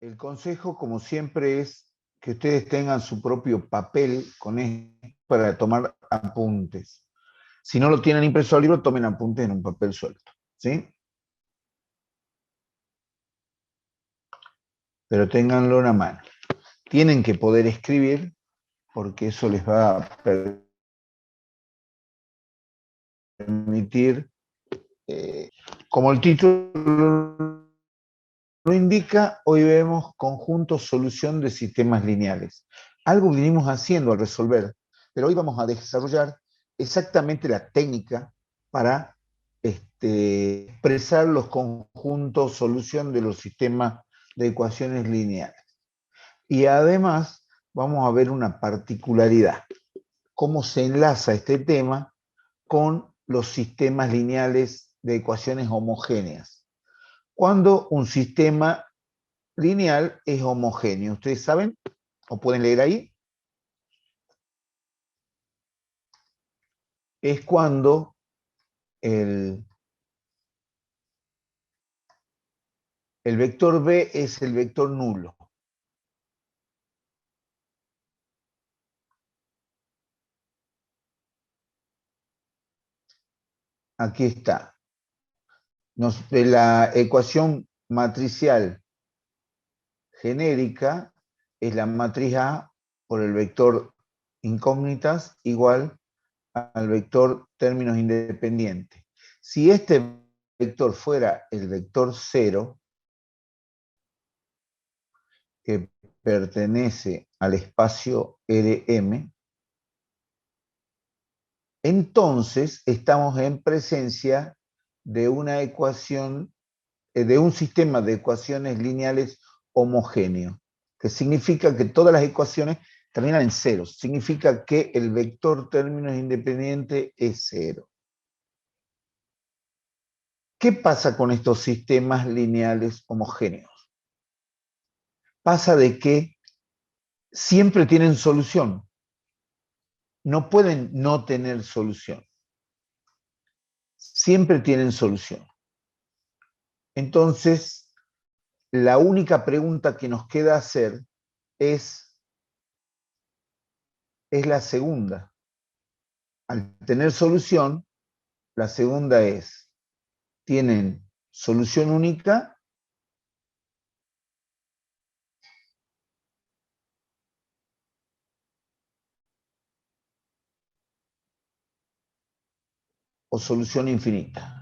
El consejo, como siempre, es que ustedes tengan su propio papel con esto para tomar apuntes. Si no lo tienen impreso al libro, tomen apuntes en un papel suelto, ¿sí? Pero ténganlo en la mano. Tienen que poder escribir porque eso les va a permitir, como el título lo indica, hoy vemos conjunto solución de sistemas lineales. Algo venimos haciendo al resolver, pero hoy vamos a desarrollar exactamente la técnica para expresar los conjuntos solución de los sistemas de ecuaciones lineales. Y además vamos a ver una particularidad, cómo se enlaza este tema con los sistemas lineales de ecuaciones homogéneas. Cuando un sistema lineal es homogéneo, ¿ustedes saben? ¿O pueden leer ahí? Es cuando el vector B es el vector nulo. Aquí está. La ecuación matricial genérica es la matriz A por el vector incógnitas igual al vector términos independientes. Si este vector fuera el vector 0, que pertenece al espacio Rm, entonces estamos en presencia de una ecuación, de un sistema de ecuaciones lineales homogéneo, que significa que todas las ecuaciones terminan en cero, significa que el vector términos independiente es cero. ¿Qué pasa con estos sistemas lineales homogéneos? Pasa de que siempre tienen solución, no pueden no tener solución, siempre tienen solución. Entonces, la única pregunta que nos queda hacer es la segunda. Al tener solución, la segunda es, ¿tienen solución única? ¿O solución infinita?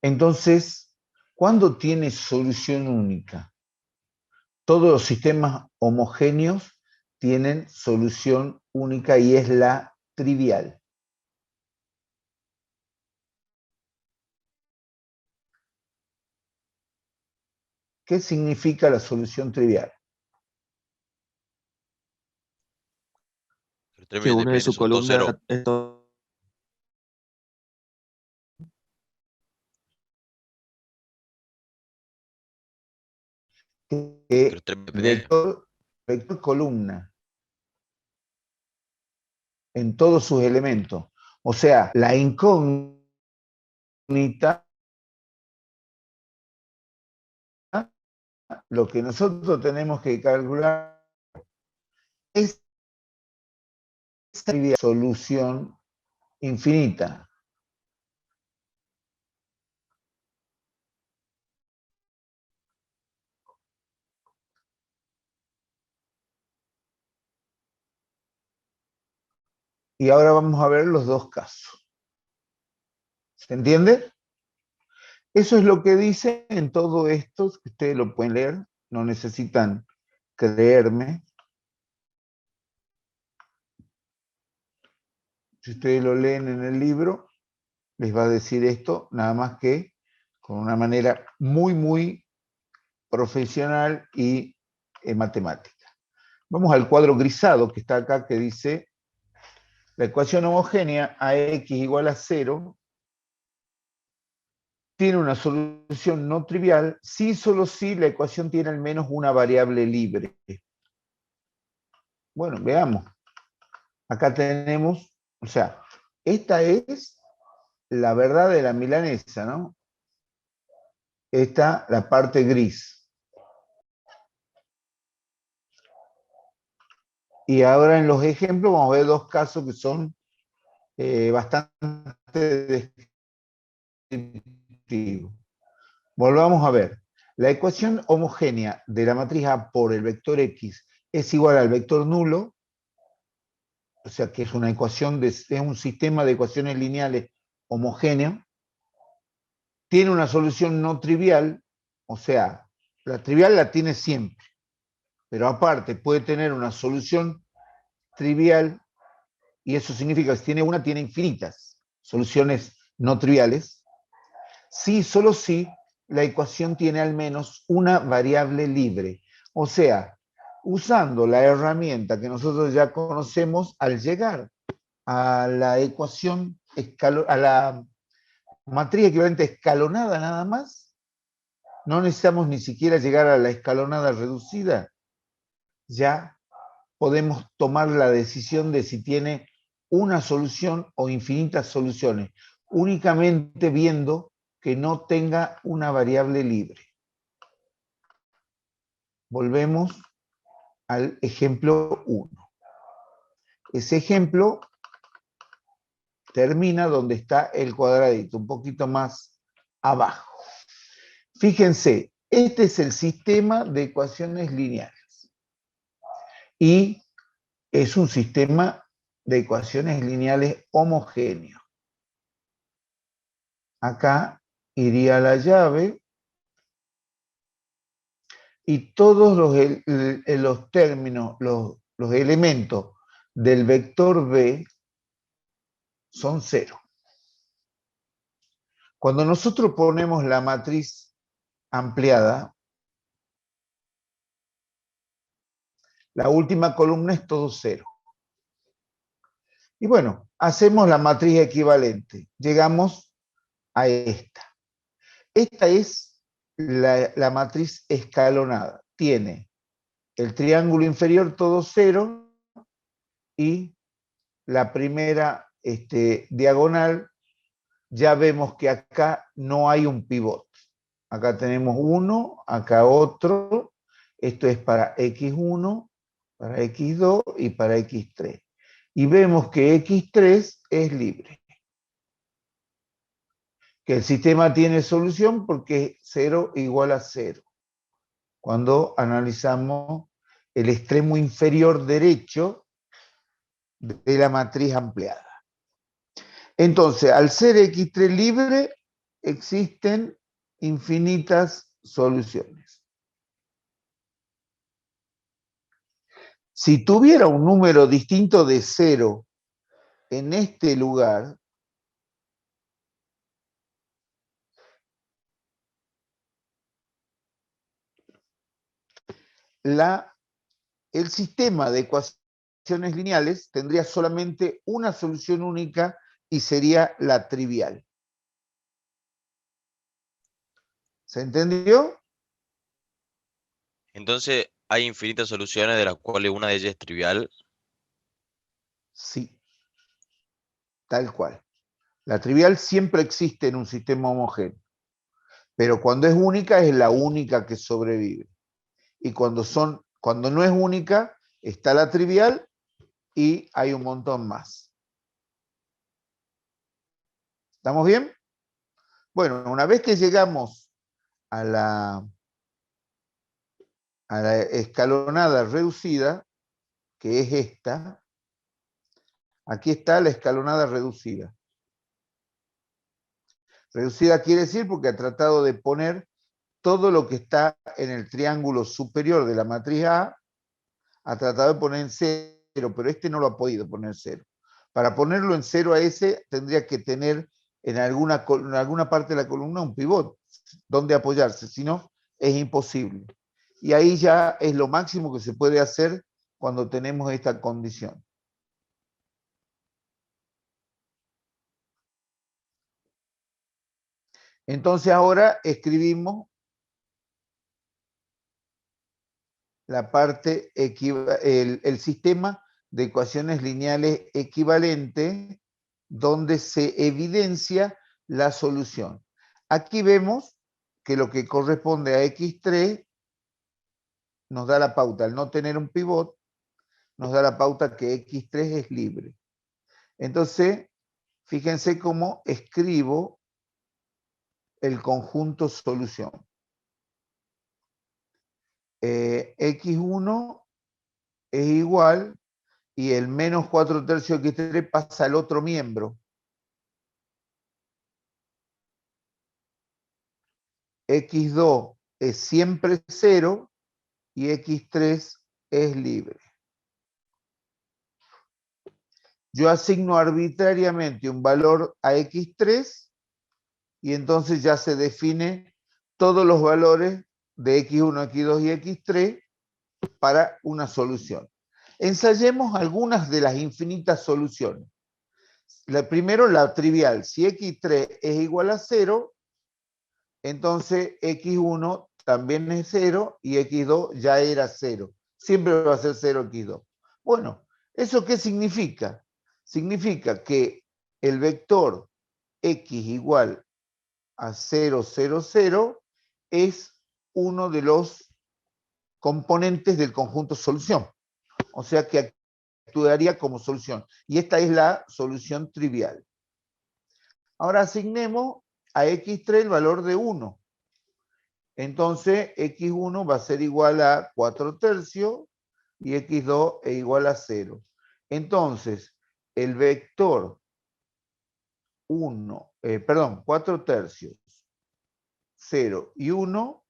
Entonces, ¿cuándo tiene solución única? Todos los sistemas homogéneos tienen solución única y es la trivial. ¿Qué significa la solución trivial? Que una de su columna es todo. Que el vector columna en todos sus elementos, o sea, la incógnita, lo que nosotros tenemos que calcular es esa solución infinita. Y ahora vamos a ver los dos casos. ¿Se entiende? Eso es lo que dice en todo esto, que ustedes lo pueden leer, no necesitan creerme. Si ustedes lo leen en el libro, les va a decir esto, nada más que con una manera muy, muy profesional y matemática. Vamos al cuadro grisado que está acá, que dice La ecuación homogénea AX igual a 0 tiene una solución no trivial si solo si la ecuación tiene al menos una variable libre. Bueno, veamos. Acá tenemos, o sea, esta es la verdad de la milanesa, ¿no? Esta, la parte gris. Y ahora en los ejemplos vamos a ver dos casos que son bastante descriptivos. Volvamos a ver. La ecuación homogénea de la matriz A por el vector X es igual al vector nulo, o sea que es una ecuación, es un sistema de ecuaciones lineales homogéneo. Tiene una solución no trivial, o sea, la trivial la tiene siempre, pero aparte puede tener una solución trivial, y eso significa que si tiene una, tiene infinitas soluciones no triviales, si, solo si, la ecuación tiene al menos una variable libre. O sea, usando la herramienta que nosotros ya conocemos, al llegar a la ecuación, a la matriz equivalente escalonada nada más, no necesitamos ni siquiera llegar a la escalonada reducida, ya podemos tomar la decisión de si tiene una solución o infinitas soluciones, únicamente viendo que no tenga una variable libre. Volvemos al ejemplo 1. Ese ejemplo termina donde está el cuadradito, un poquito más abajo. Fíjense, este es el sistema de ecuaciones lineales. Y es un sistema de ecuaciones lineales homogéneo. Acá iría la llave y todos los términos, los elementos del vector B son 0. Cuando nosotros ponemos la matriz ampliada, la última columna es todo 0. Y bueno, hacemos la matriz equivalente. Llegamos a esta. Esta es la matriz escalonada. Tiene el triángulo inferior todo 0 y la primera diagonal, ya vemos que acá no hay un pivote. Acá tenemos uno, acá otro. Esto es para X1, para X2 y para X3. Y vemos que X3 es libre. Que el sistema tiene solución porque 0 igual a 0. Cuando analizamos el extremo inferior derecho de la matriz ampliada. Entonces, al ser X3 libre, existen infinitas soluciones. Si tuviera un número distinto de 0 en este lugar, el sistema de ecuaciones lineales tendría solamente una solución única y sería la trivial. ¿Se entendió? Entonces, hay infinitas soluciones de las cuales una de ellas es trivial. Sí, tal cual. La trivial siempre existe en un sistema homogéneo, pero cuando es única es la única que sobrevive. Y cuando no es única, está la trivial y hay un montón más. ¿Estamos bien? Bueno, una vez que llegamos a la escalonada reducida, que es esta, aquí está la escalonada reducida. Reducida quiere decir porque ha tratado de poner todo lo que está en el triángulo superior de la matriz A, ha tratado de poner en 0, pero este no lo ha podido poner en 0. Para ponerlo en 0 a ese, tendría que tener en alguna parte de la columna un pivot donde apoyarse, si no, es imposible. Y ahí ya es lo máximo que se puede hacer cuando tenemos esta condición. Entonces ahora escribimos la parte, el sistema de ecuaciones lineales equivalentes, donde se evidencia la solución. Aquí vemos que lo que corresponde a X3 nos da la pauta, al no tener un pivot, nos da la pauta que X3 es libre. Entonces, fíjense cómo escribo el conjunto solución. X1 es igual, y el menos 4/3 X3 pasa al otro miembro. X2 es siempre 0 y X3 es libre. Yo asigno arbitrariamente un valor a X3 y entonces ya se define todos los valores de X1, X2 y X3 para una solución. Ensayemos algunas de las infinitas soluciones. Primero, la trivial. Si X3 es igual a 0, entonces X1 también es 0 y X2 ya era 0. Siempre va a ser 0 X2. Bueno, ¿eso qué significa? Significa que el vector X igual a 0, 0, 0 es uno de los componentes del conjunto solución. O sea que actuaría como solución. Y esta es la solución trivial. Ahora asignemos a X3 el valor de 1. Entonces, X1 va a ser igual a 4/3 y X2 es igual a 0. Entonces, el vector 4/3, 0 y 1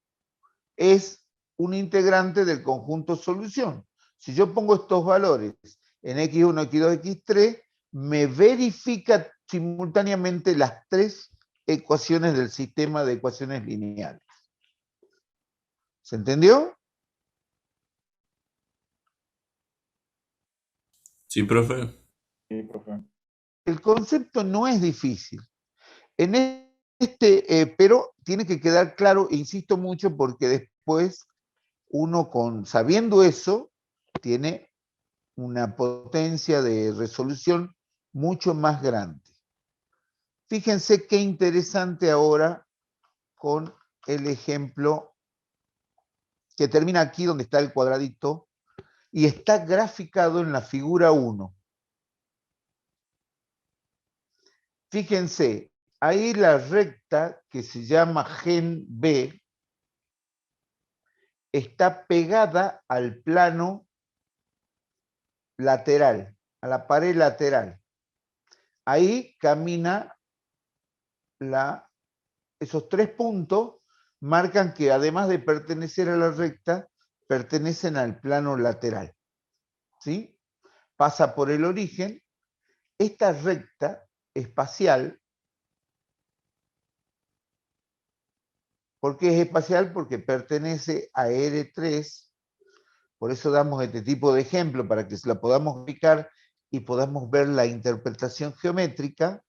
es un integrante del conjunto solución. Si yo pongo estos valores en X1, X2, X3, me verifica simultáneamente las tres ecuaciones del sistema de ecuaciones lineales. ¿Se entendió? Sí, profe. Sí, profe. El concepto no es difícil. Pero tiene que quedar claro, e insisto mucho, porque después uno sabiendo eso, tiene una potencia de resolución mucho más grande. Fíjense qué interesante ahora con el ejemplo que termina aquí donde está el cuadradito y está graficado en la figura 1. Fíjense, ahí la recta que se llama gen B está pegada al plano lateral, a la pared lateral. Ahí camina esos 3 puntos, marcan que además de pertenecer a la recta, pertenecen al plano lateral. ¿Sí? Pasa por el origen. Esta recta espacial, ¿por qué es espacial? Porque pertenece a R3, por eso damos este tipo de ejemplo, para que se la podamos ubicar y podamos ver la interpretación geométrica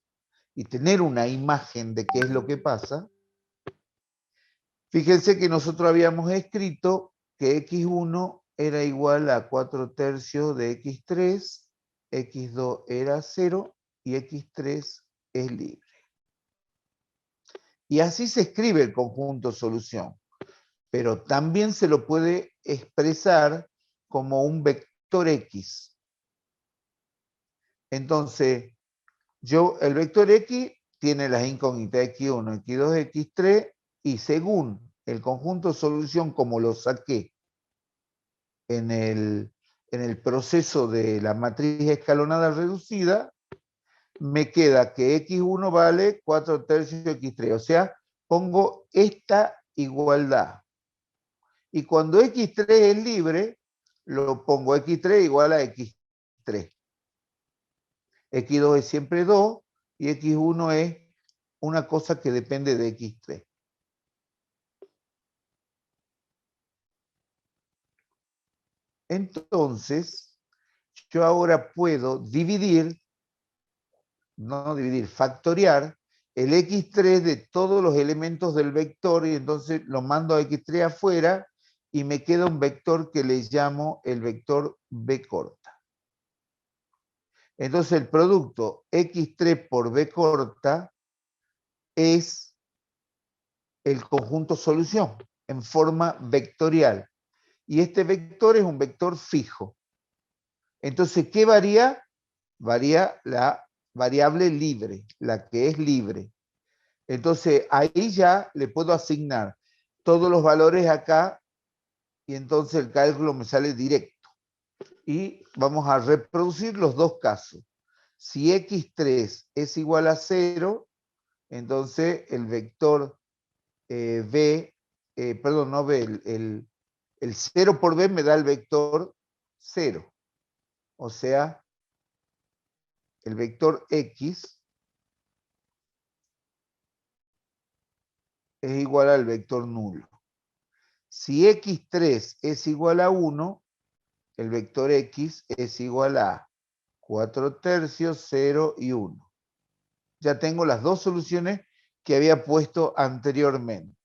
y tener una imagen de qué es lo que pasa. Fíjense que nosotros habíamos escrito que X1 era igual a 4/3 de X3, X2 era 0 y X3 es libre. Y así se escribe el conjunto solución, pero también se lo puede expresar como un vector X. Entonces, el vector X tiene las incógnitas X1, X2, X3, y según el conjunto solución, como lo saqué en el proceso de la matriz escalonada reducida, me queda que X1 vale 4/3 X3. O sea, pongo esta igualdad. Y cuando X3 es libre, lo pongo X3 igual a X3. X2 es siempre 2 y X1 es una cosa que depende de X3. Entonces, yo ahora puedo dividir, no dividir, factoriar el x3 de todos los elementos del vector y entonces lo mando a x3 afuera y me queda un vector que le llamo el vector b corta. Entonces el producto x3 por b corta es el conjunto solución en forma vectorial. Y este vector es un vector fijo. Entonces, ¿qué varía? Varía la variable libre, la que es libre. Entonces, ahí ya le puedo asignar todos los valores acá y entonces el cálculo me sale directo. Y vamos a reproducir los dos casos. Si x3 es igual a 0, entonces el vector b, perdón, no b, el 0 por b me da el vector 0. O sea, el vector x es igual al vector nulo. Si x3 es igual a 1, el vector x es igual a 4/3, 0 y 1. Ya tengo las dos soluciones que había puesto anteriormente.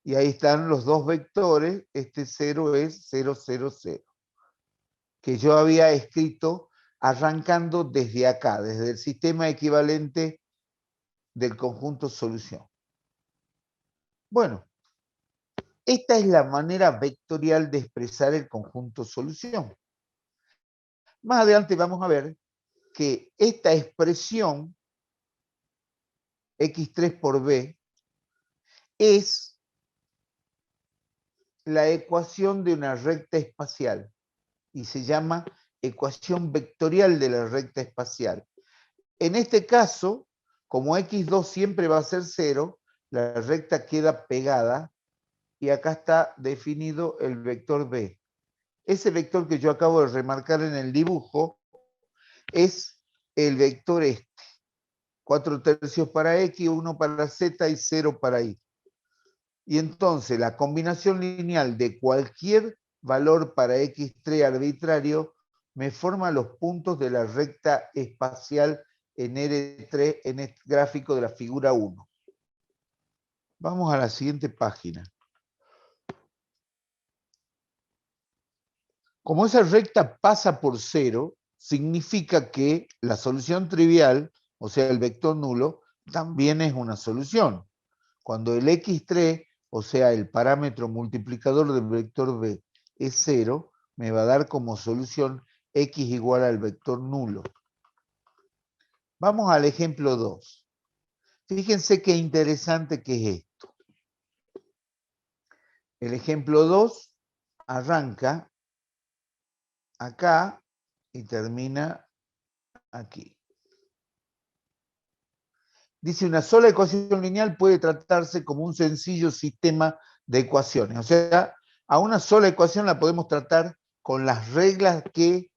Y ahí están los dos vectores. Este 0 es 0, 0, 0. Que yo había escrito arrancando desde acá, desde el sistema equivalente del conjunto solución. Bueno, esta es la manera vectorial de expresar el conjunto solución. Más adelante vamos a ver que esta expresión x3 por b es la ecuación de una recta espacial y se llama ecuación vectorial de la recta espacial. En este caso, como x2 siempre va a ser 0, la recta queda pegada y acá está definido el vector b. Ese vector que yo acabo de remarcar en el dibujo es el vector este. 4/3 para x, 1 para z y 0 para y. Y entonces la combinación lineal de cualquier valor para x3 arbitrario me forma los puntos de la recta espacial en R3 en este gráfico de la figura 1. Vamos a la siguiente página. Como esa recta pasa por 0, significa que la solución trivial, o sea, el vector nulo, también es una solución. Cuando el x3, o sea, el parámetro multiplicador del vector b, es 0, me va a dar como solución x igual al vector nulo. Vamos al ejemplo 2. Fíjense qué interesante que es esto. El ejemplo 2 arranca acá y termina aquí. Dice, una sola ecuación lineal puede tratarse como un sencillo sistema de ecuaciones. O sea, a una sola ecuación la podemos tratar con las reglas que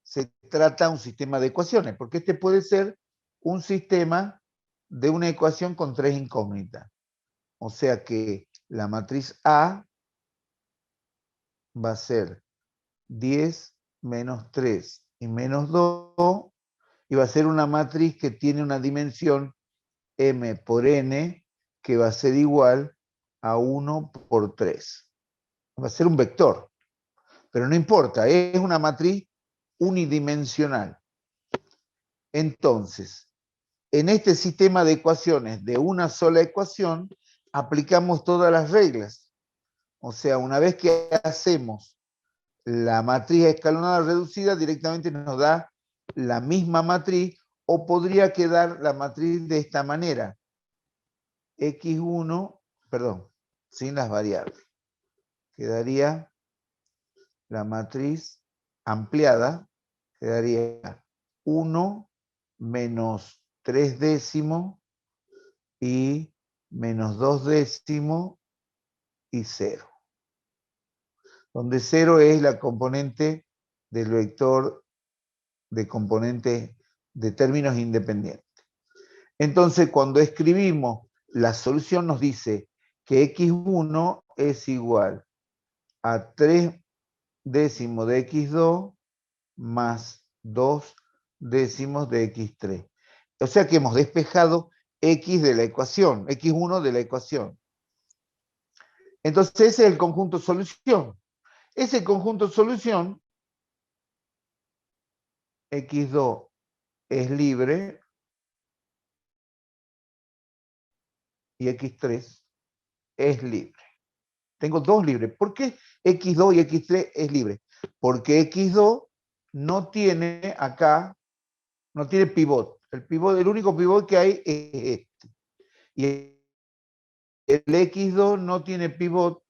se trata un sistema de ecuaciones, porque este puede ser un sistema de una ecuación con tres incógnitas. O sea que la matriz A va a ser 10 menos 3 y menos 2, y va a ser una matriz que tiene una dimensión m por n, que va a ser igual a 1 por 3. Va a ser un vector, pero no importa, es una matriz unidimensional. Entonces, en este sistema de ecuaciones de una sola ecuación, aplicamos todas las reglas. O sea, una vez que hacemos la matriz escalonada reducida, directamente nos da la misma matriz, o podría quedar la matriz de esta manera. X1, perdón, sin las variables. Quedaría la matriz ampliada, quedaría 1 menos 3 décimos y menos 2 décimos y 0. Donde 0 es la componente del vector de componentes de términos independientes. Entonces, cuando escribimos la solución nos dice que x1 es igual a 3 décimos de x2 más 2 décimos de x3. O sea que hemos despejado X de la ecuación, X1 de la ecuación. Entonces ese es el conjunto solución. Ese conjunto solución, X2 es libre y X3 es libre. Tengo dos libres. ¿Por qué X2 y X3 es libre? Porque X2 no tiene acá, no tiene pivot. El único pivot que hay es este. Y el X2 no tiene pivot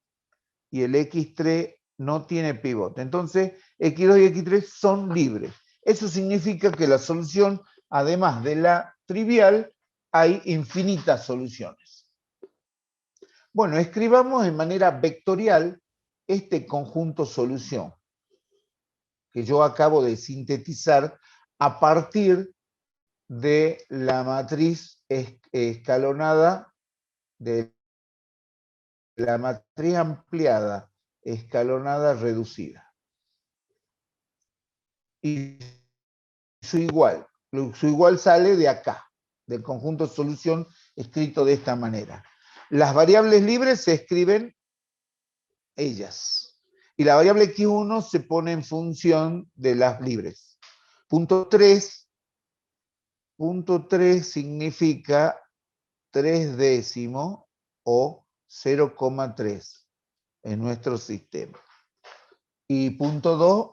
y el X3 no tiene pivot. Entonces, X2 y X3 son libres. Eso significa que la solución, además de la trivial, hay infinitas soluciones. Bueno, escribamos de manera vectorial este conjunto solución que yo acabo de sintetizar a partir de la matriz escalonada, de la matriz ampliada, escalonada, reducida. Y su igual sale de acá, del conjunto solución escrito de esta manera. Las variables libres se escriben ellas. Y la variable X1 se pone en función de las libres. Punto 3 significa 3 décimos o 0,3 en nuestro sistema. Y punto 2,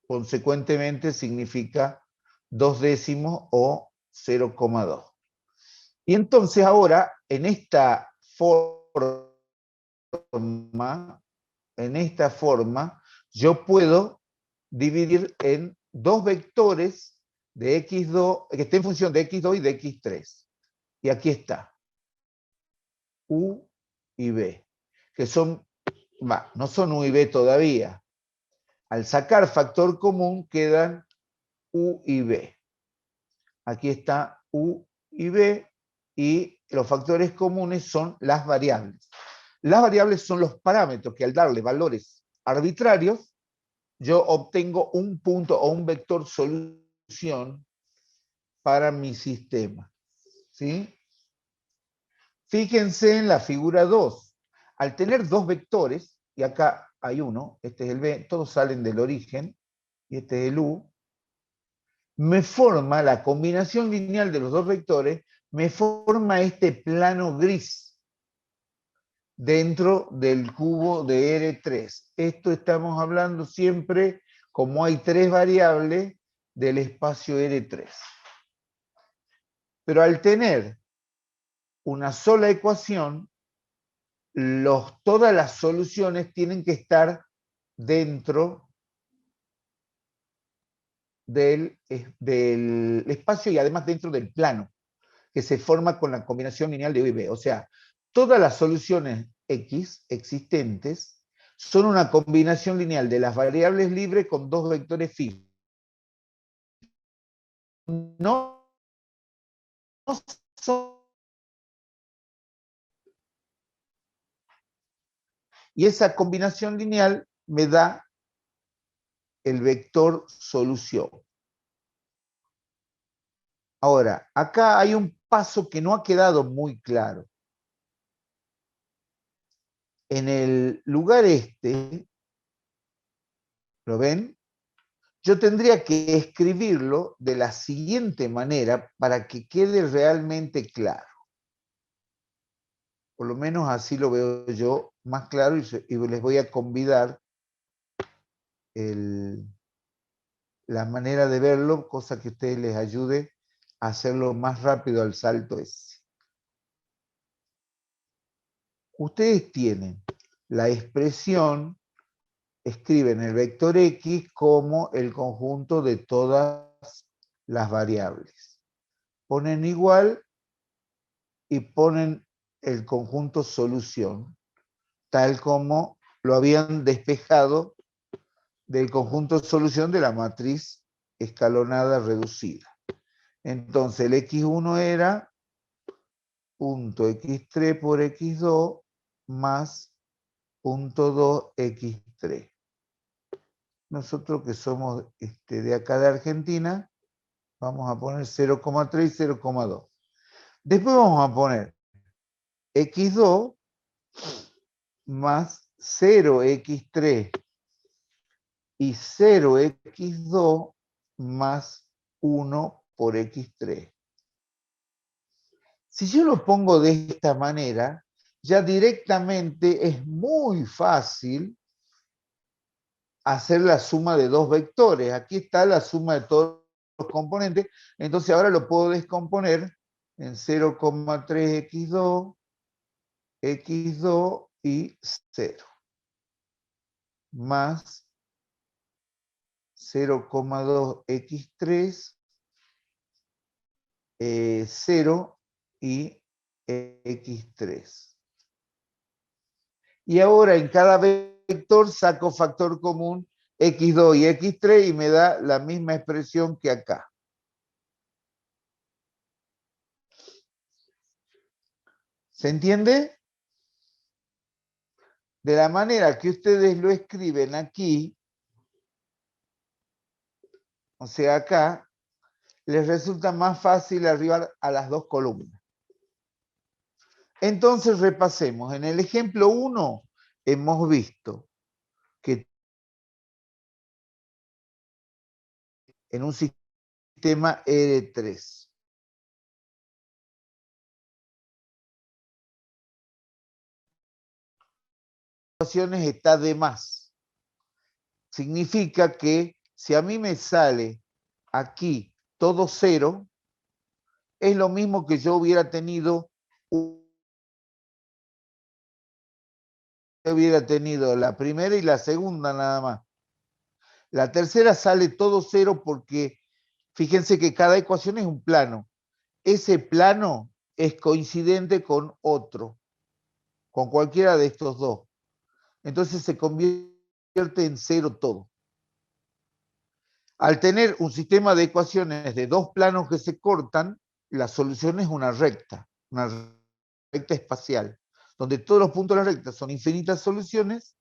consecuentemente, significa 2 décimos o 0,2. Y entonces ahora, en esta forma, yo puedo dividir en dos vectores de X2, que estén en función de X2 y de X3. Y aquí está. U y B, que son, no son U y B todavía. Al sacar factor común quedan U y B. Aquí está U y B y los factores comunes son las variables. Las variables son los parámetros que al darle valores arbitrarios yo obtengo un punto o un vector solución para mi sistema. ¿Sí? Fíjense en la figura 2. Al tener dos vectores, y acá hay uno, este es el B, todos salen del origen, y este es el U, me forma la combinación lineal de los dos vectores, me forma este plano gris dentro del cubo de R3. Esto estamos hablando siempre, como hay tres variables, del espacio R3. Pero al tener una sola ecuación, todas las soluciones tienen que estar dentro del espacio y además dentro del plano, que se forma con la combinación lineal de U y B. O sea, todas las soluciones X existentes son una combinación lineal de las variables libres con dos vectores fijos. No son. Y esa combinación lineal me da el vector solución. Ahora, acá hay un paso que no ha quedado muy claro. En el lugar este, ¿lo ven? Yo tendría que escribirlo de la siguiente manera para que quede realmente claro. Por lo menos así lo veo yo más claro y les voy a convidar la manera de verlo, cosa que a ustedes les ayude a hacerlo más rápido al salto ese. Ustedes tienen la expresión, escriben el vector X como el conjunto de todas las variables. Ponen igual y ponen el conjunto solución, tal como lo habían despejado del conjunto solución de la matriz escalonada reducida. Entonces el X1 era punto X3 por X2 más punto 2 X3. Nosotros que somos de acá de Argentina, vamos a poner 0,3 y 0,2. Después vamos a poner x2 más 0x3 y 0x2 más 1 por x3. Si yo lo pongo de esta manera, ya directamente es muy fácil hacer la suma de dos vectores. Aquí está la suma de todos los componentes, entonces ahora lo puedo descomponer en 0,3x2, x2 y 0, más 0,2x3, 0 y x3. Y ahora en cada vector saco factor común x2 y x3 y me da la misma expresión que acá. ¿Se entiende? De la manera que ustedes lo escriben aquí, o sea acá, les resulta más fácil arribar a las dos columnas. Entonces repasemos. En el ejemplo 1 hemos visto que en un sistema R3 está de más. Significa que si a mí me sale aquí todo 0, es lo mismo que yo hubiera tenido la primera y la segunda nada más. La tercera sale todo 0 porque fíjense que cada ecuación es un plano. Ese plano es coincidente con otro, con cualquiera de estos dos. Entonces se convierte en 0 todo. Al tener un sistema de ecuaciones de dos planos que se cortan, la solución es una recta espacial, donde todos los puntos de la recta son infinitas soluciones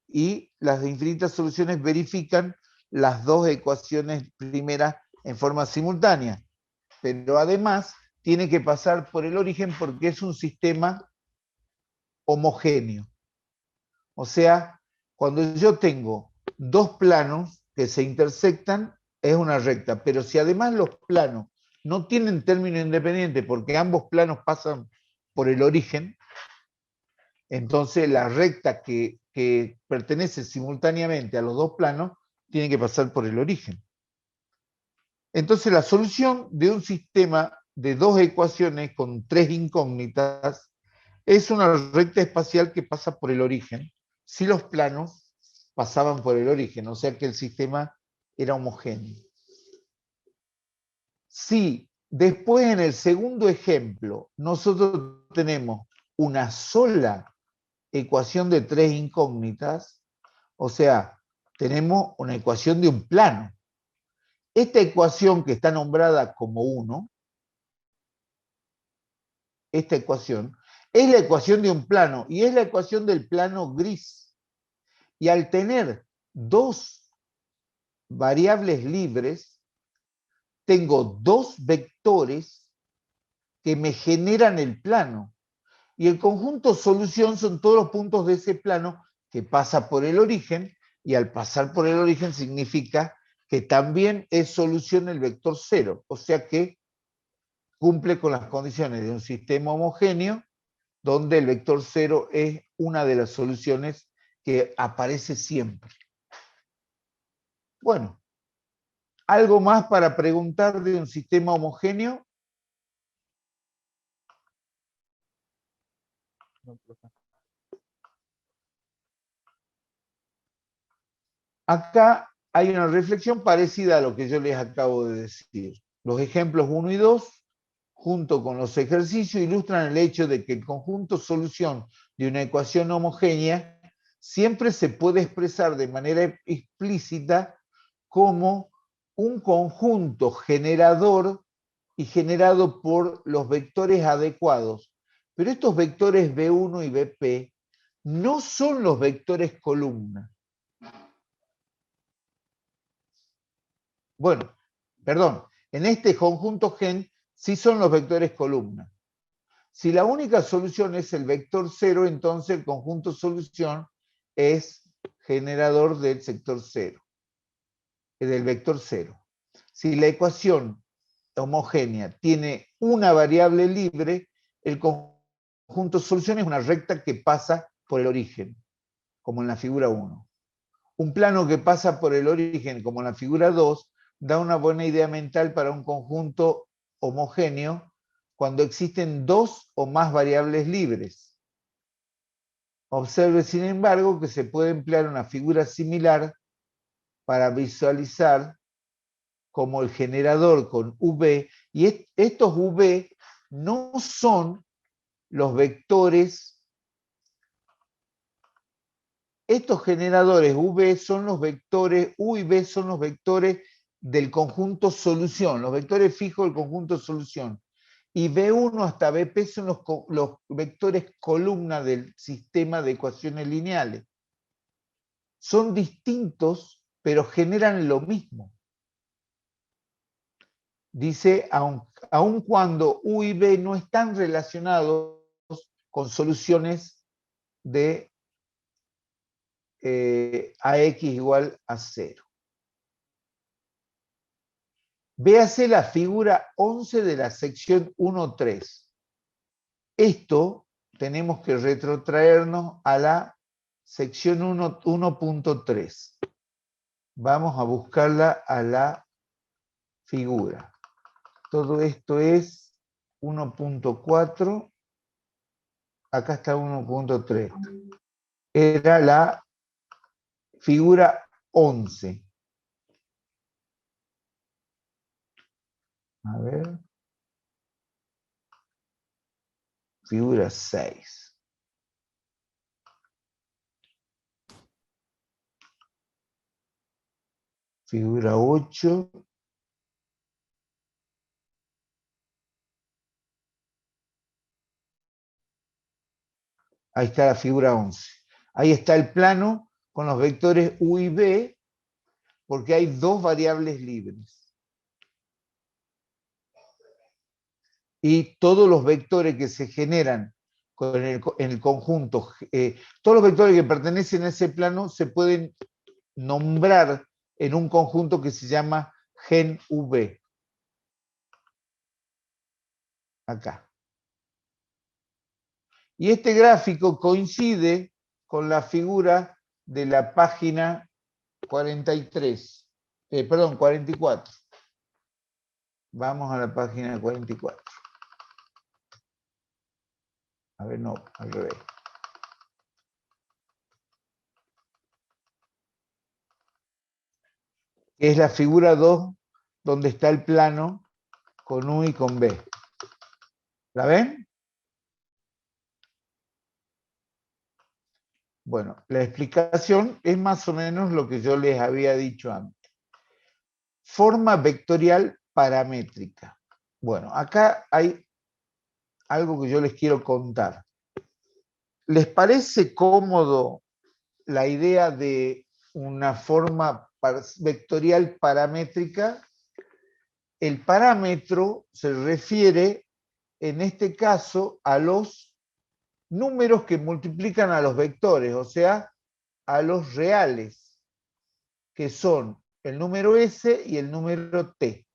y las infinitas soluciones verifican las dos ecuaciones primeras en forma simultánea. Pero además tiene que pasar por el origen porque es un sistema homogéneo. O sea, cuando yo tengo dos planos que se intersectan, es una recta. Pero si además los planos no tienen término independiente porque ambos planos pasan por el origen, entonces la recta que pertenece simultáneamente a los dos planos tiene que pasar por el origen. Entonces la solución de un sistema de dos ecuaciones con tres incógnitas es una recta espacial que pasa por el origen, si los planos pasaban por el origen, o sea que el sistema era homogéneo. Si después en el segundo ejemplo nosotros tenemos una sola ecuación de tres incógnitas, o sea, tenemos una ecuación de un plano. Esta ecuación que está nombrada como 1, esta ecuación, es la ecuación de un plano y es la ecuación del plano gris. Y al tener dos variables libres, tengo dos vectores que me generan el plano. Y el conjunto solución son todos los puntos de ese plano que pasa por el origen, y al pasar por el origen significa que también es solución el vector 0, o sea que cumple con las condiciones de un sistema homogéneo donde el vector 0 es una de las soluciones que aparece siempre. Bueno, ¿algo más para preguntar de un sistema homogéneo? Acá hay una reflexión parecida a lo que yo les acabo de decir. Los ejemplos 1 y 2, junto con los ejercicios, ilustran el hecho de que el conjunto solución de una ecuación homogénea siempre se puede expresar de manera explícita como un conjunto generador y generado por los vectores adecuados. Pero estos vectores B1 y BP no son los vectores columna. Bueno, perdón, en este conjunto gen sí son los vectores columna. Si la única solución es el vector 0, entonces el conjunto solución es generador del sector 0, del vector 0. Si la ecuación homogénea tiene una variable libre, el conjunto solución es una recta que pasa por el origen, como en la figura 1. Un plano que pasa por el origen, como en la figura 2, da una buena idea mental para un conjunto homogéneo cuando existen dos o más variables libres. Observe, sin embargo, que se puede emplear una figura similar para visualizar como el generador con V, y estos V no son los vectores, estos generadores V son los vectores, U y V son los vectores del conjunto solución, los vectores fijos del conjunto solución. Y B1 hasta BP son los vectores columna del sistema de ecuaciones lineales. Son distintos, pero generan lo mismo. Dice, aun cuando U y B no están relacionados con soluciones de AX igual a 0. Véase la figura 11 de la sección 1.3. Esto tenemos que retrotraernos a la sección 1.3. Vamos a buscarla a la figura. Todo esto es 1.4. Acá está 1.3. Era la figura 11. A ver. Figura 6. Figura 8. Ahí está la figura 11. Ahí está el plano con los vectores U y B, porque hay dos variables libres. Y todos los vectores que se generan en el conjunto, todos los vectores que pertenecen a ese plano se pueden nombrar en un conjunto que se llama gen V. Acá. Y este gráfico coincide con la figura de la página 43, perdón, 44. Vamos a la página 44. A ver, no, al revés. Es la figura 2, donde está el plano con U y con B. ¿La ven? Bueno, la explicación es más o menos lo que yo les había dicho antes. Forma vectorial paramétrica. Bueno, acá hay algo que yo les quiero contar. ¿Les parece cómodo la idea de una forma vectorial paramétrica? El parámetro se refiere, en este caso, a los números que multiplican a los vectores, o sea, a los reales, que son el número S y el número T.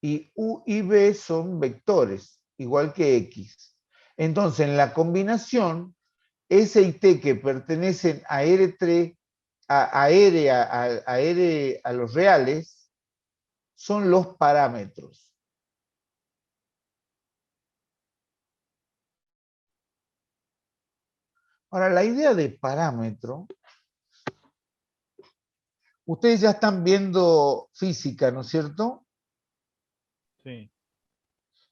Y U y B son vectores, igual que X. Entonces, en la combinación, S y T que pertenecen a R3, a los reales, son los parámetros. Ahora, la idea de parámetro, ustedes ya están viendo física, ¿no es cierto? Sí.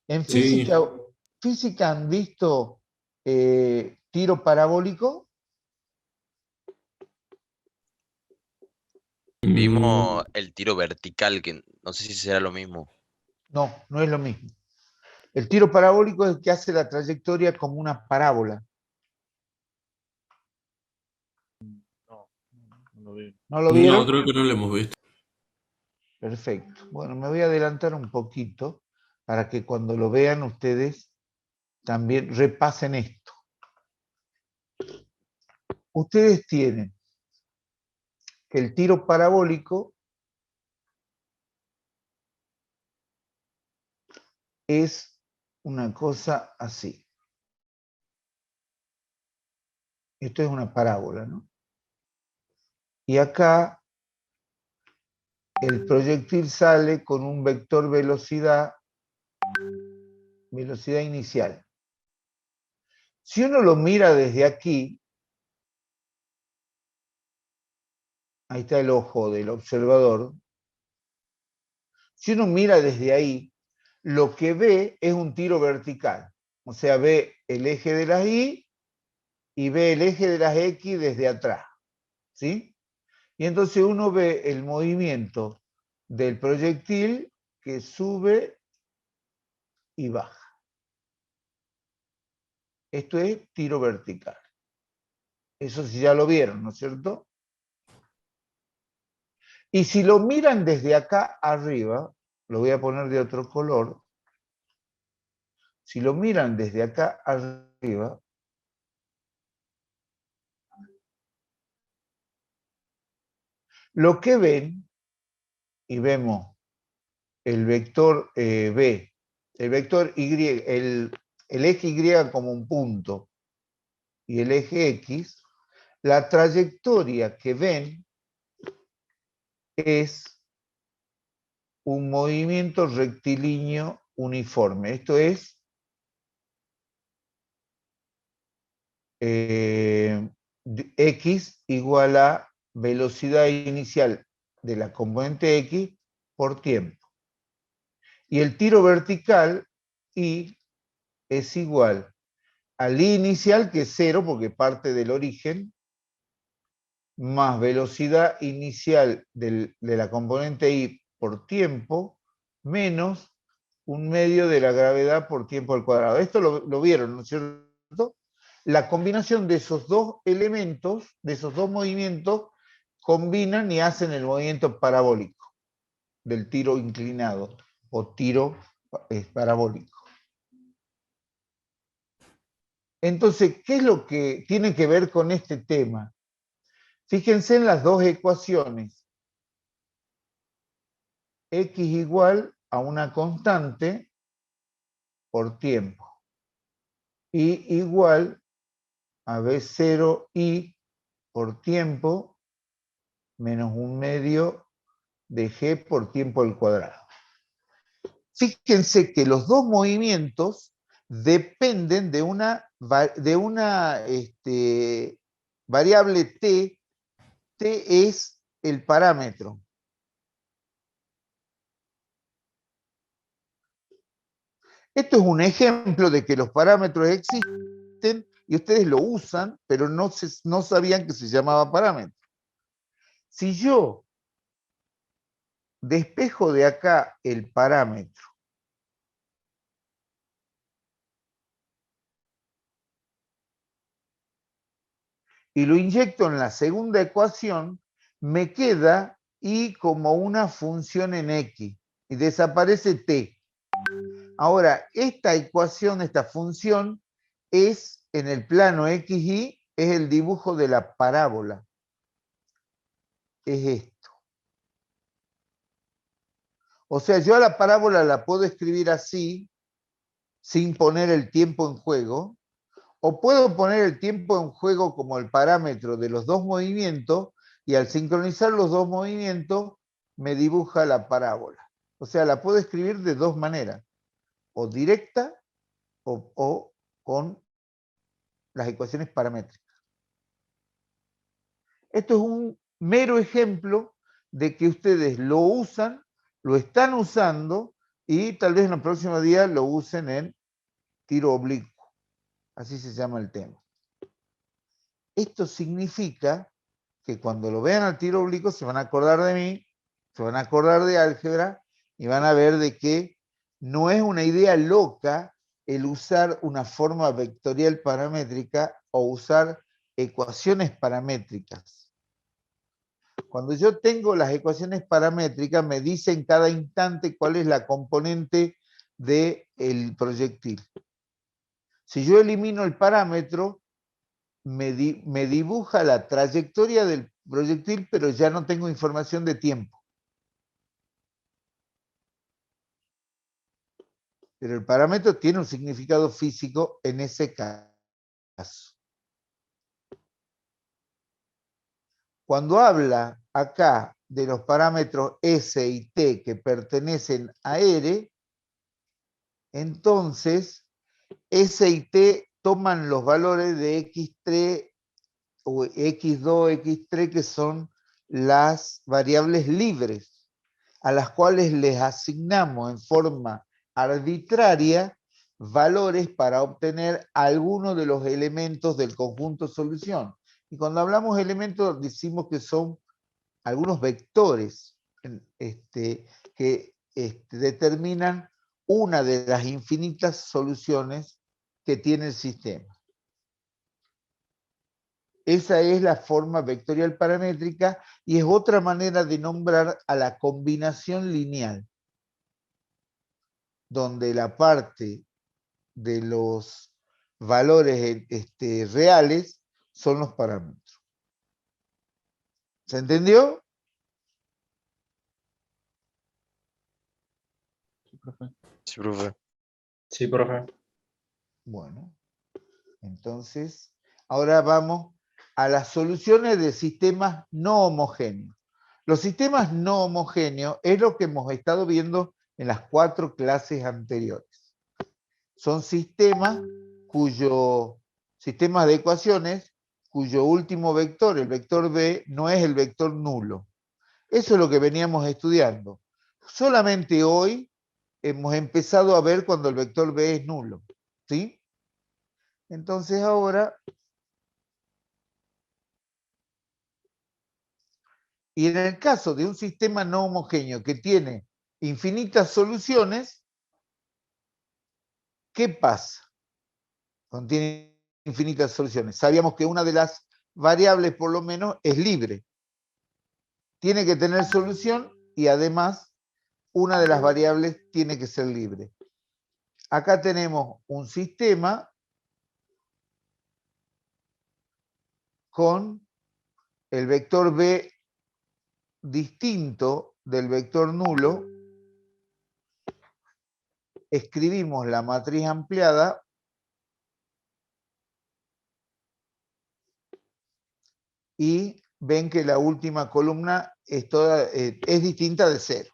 En física, física han visto tiro parabólico. Vimos el tiro vertical, que no sé si será lo mismo. No, no es lo mismo. El tiro parabólico es el que hace la trayectoria como una parábola. No, no lo vi. ¿No lo vieron? No, creo que no lo hemos visto. Perfecto. Bueno, me voy a adelantar un poquito para que cuando lo vean ustedes también repasen esto. Ustedes tienen que el tiro parabólico es una cosa así. Esto es una parábola, ¿no? Y acá el proyectil sale con un vector velocidad inicial. Si uno lo mira desde aquí, ahí está el ojo del observador, si uno mira desde ahí, lo que ve es un tiro vertical. O sea, ve el eje de las Y y ve el eje de las X desde atrás. ¿Sí? Y entonces uno ve el movimiento del proyectil que sube y baja. Esto es tiro vertical. Eso sí ya lo vieron, ¿no es cierto? Y si lo miran desde acá arriba, lo voy a poner de otro color. Si lo miran desde acá arriba, lo que ven, y vemos el vector B, el vector Y, el eje Y como un punto y el eje X, la trayectoria que ven es un movimiento rectilíneo uniforme. Esto es X igual a velocidad inicial de la componente X por tiempo. Y el tiro vertical, Y, es igual al I inicial, que es 0, porque parte del origen, más velocidad inicial de la componente I por tiempo, menos un medio de la gravedad por tiempo al cuadrado. Esto lo vieron, ¿no es cierto? La combinación de esos dos elementos, de esos dos movimientos, combinan y hacen el movimiento parabólico del tiro inclinado o tiro parabólico. Entonces, ¿qué es lo que tiene que ver con este tema? Fíjense en las dos ecuaciones. X igual a una constante por tiempo. Y igual a B0I por tiempo menos un medio de G por tiempo al cuadrado. Fíjense que los dos movimientos dependen de una variable T. T es el parámetro. Esto es un ejemplo de que los parámetros existen y ustedes lo usan, pero no sabían que se llamaba parámetro. Si yo despejo de acá el parámetro y lo inyecto en la segunda ecuación, me queda Y como una función en X y desaparece T. Ahora, esta ecuación, esta función, es en el plano XY, es el dibujo de la parábola. Es esto. O sea, yo a la parábola la puedo escribir así, sin poner el tiempo en juego, o puedo poner el tiempo en juego como el parámetro de los dos movimientos, y al sincronizar los dos movimientos, me dibuja la parábola. O sea, la puedo escribir de dos maneras, o directa o con las ecuaciones paramétricas. Esto es un mero ejemplo de que ustedes lo usan, lo están usando, y tal vez en el próximo día lo usen en tiro oblicuo. Así se llama el tema. Esto significa que cuando lo vean al tiro oblicuo se van a acordar de mí, se van a acordar de álgebra y van a ver de que no es una idea loca el usar una forma vectorial paramétrica o usar ecuaciones paramétricas. Cuando yo tengo las ecuaciones paramétricas, me dice en cada instante cuál es la componente del proyectil. Si yo elimino el parámetro, me dibuja la trayectoria del proyectil, pero ya no tengo información de tiempo. Pero el parámetro tiene un significado físico en ese caso. Cuando habla acá de los parámetros S y T que pertenecen a R, entonces S y T toman los valores de X3 o X2, X3, que son las variables libres, a las cuales les asignamos en forma arbitraria valores para obtener algunos de los elementos del conjunto solución. Y cuando hablamos de elementos, decimos que son algunos vectores que determinan una de las infinitas soluciones que tiene el sistema. Esa es la forma vectorial paramétrica y es otra manera de nombrar a la combinación lineal, donde la parte de los valores reales son los parámetros. ¿Se entendió? Sí, profe. Sí, profe. Sí, profe. Bueno, entonces, ahora vamos a las soluciones de sistemas no homogéneos. Los sistemas no homogéneos es lo que hemos estado viendo en las 4 clases anteriores. Son sistemas sistemas de ecuaciones cuyo último vector, el vector B, no es el vector nulo. Eso es lo que veníamos estudiando. Solamente hoy hemos empezado a ver cuando el vector B es nulo. ¿Sí? Entonces ahora, y en el caso de un sistema no homogéneo que tiene infinitas soluciones, ¿qué pasa? Contiene infinitas soluciones. Sabíamos que una de las variables, por lo menos, es libre. Tiene que tener solución y además una de las variables tiene que ser libre. Acá tenemos un sistema con el vector B distinto del vector nulo. Escribimos la matriz ampliada y ven que la última columna es distinta de 0.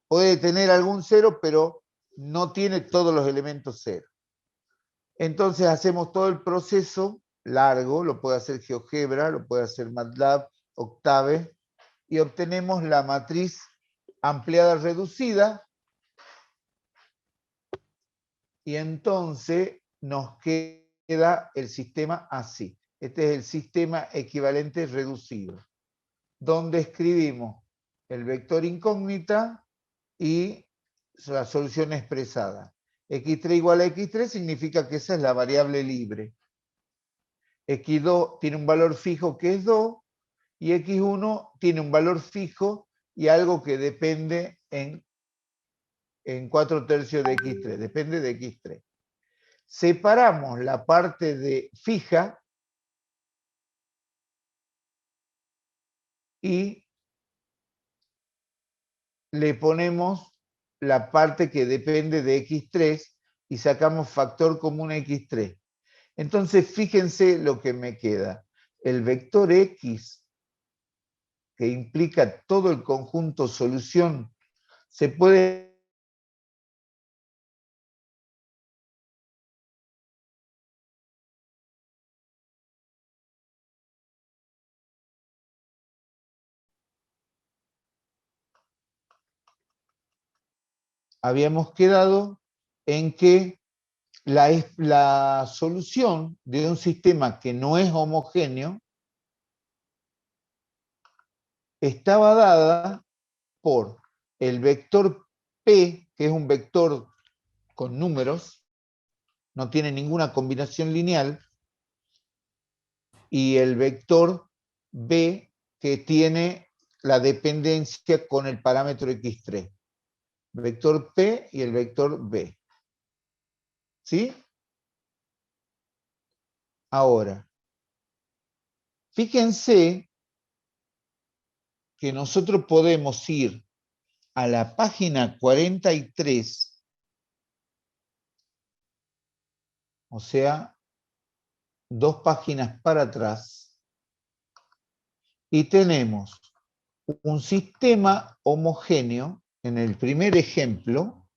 Puede tener algún 0, pero no tiene todos los elementos 0. Entonces hacemos todo el proceso largo, lo puede hacer GeoGebra, lo puede hacer MATLAB, Octave, y obtenemos la matriz ampliada reducida, y entonces nos queda el sistema así. Este es el sistema equivalente reducido, donde escribimos el vector incógnita y la solución expresada. X3 igual a X3 significa que esa es la variable libre. X2 tiene un valor fijo que es 2, y X1 tiene un valor fijo y algo que depende en 4/3 de X3, depende de X3. Separamos la parte de fija y le ponemos la parte que depende de X3 y sacamos factor común X3. Entonces, fíjense lo que me queda. El vector X, que implica todo el conjunto solución, se puede... Habíamos quedado en que la solución de un sistema que no es homogéneo estaba dada por el vector P, que es un vector con números, no tiene ninguna combinación lineal, y el vector B, que tiene la dependencia con el parámetro X3. Vector P y el vector B. ¿Sí? Ahora, fíjense que nosotros podemos ir a la página 43, o sea, 2 páginas para atrás, y tenemos un sistema homogéneo en el primer ejemplo.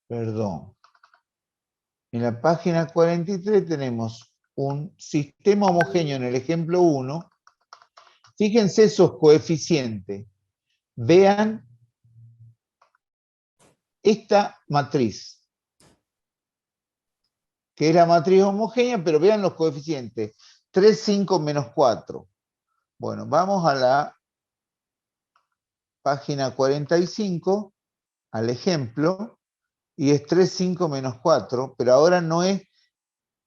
Perdón. En la página 43 tenemos un sistema homogéneo en el ejemplo 1. Fíjense esos coeficientes. Vean esta matriz, que es la matriz homogénea, pero vean los coeficientes. 3, 5, menos 4. Bueno, vamos a la página 45, al ejemplo, y es 3, 5, menos 4, pero ahora no es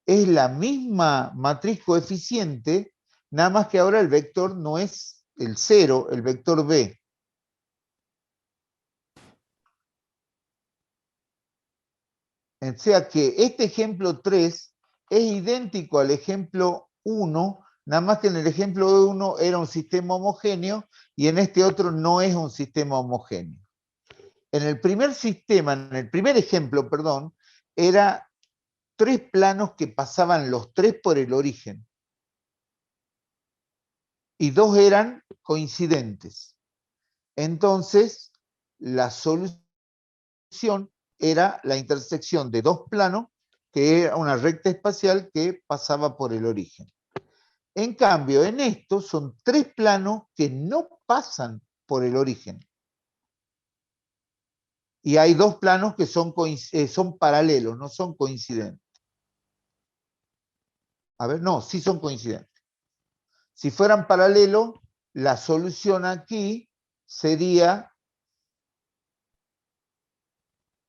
la misma matriz coeficiente, nada más que ahora el vector no es el 0, el vector b. O sea que este ejemplo 3 es idéntico al ejemplo 1, nada más que en el ejemplo 1 era un sistema homogéneo y en este otro no es un sistema homogéneo. En el primer sistema, en el primer ejemplo, perdón, era 3 planos que pasaban los 3 por el origen. Y 2 eran coincidentes. Entonces, la solución era la intersección de 2 planos, que era una recta espacial que pasaba por el origen. En cambio, en esto son 3 planos que no pasan por el origen. Y hay 2 planos que son paralelos, no son coincidentes. A ver, no, sí son coincidentes. Si fueran paralelos, la solución aquí sería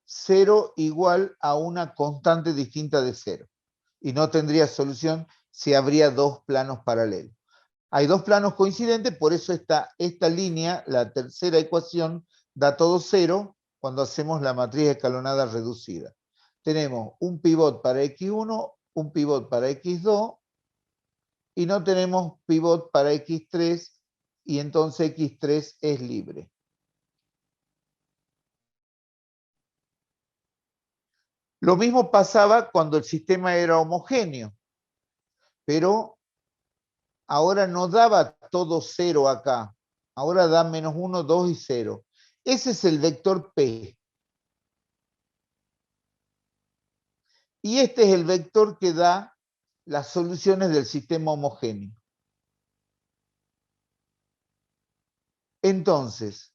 0 igual a una constante distinta de 0. Y no tendría solución si habría 2 planos paralelos. Hay 2 planos coincidentes, por eso esta línea, la tercera ecuación, da todo 0 cuando hacemos la matriz escalonada reducida. Tenemos un pivot para x1, un pivot para x2, y no tenemos pivot para x3, y entonces x3 es libre. Lo mismo pasaba cuando el sistema era homogéneo, pero ahora no daba todo 0 acá. Ahora da menos 1, 2 y 0. Ese es el vector P. Y este es el vector que da las soluciones del sistema homogéneo. Entonces,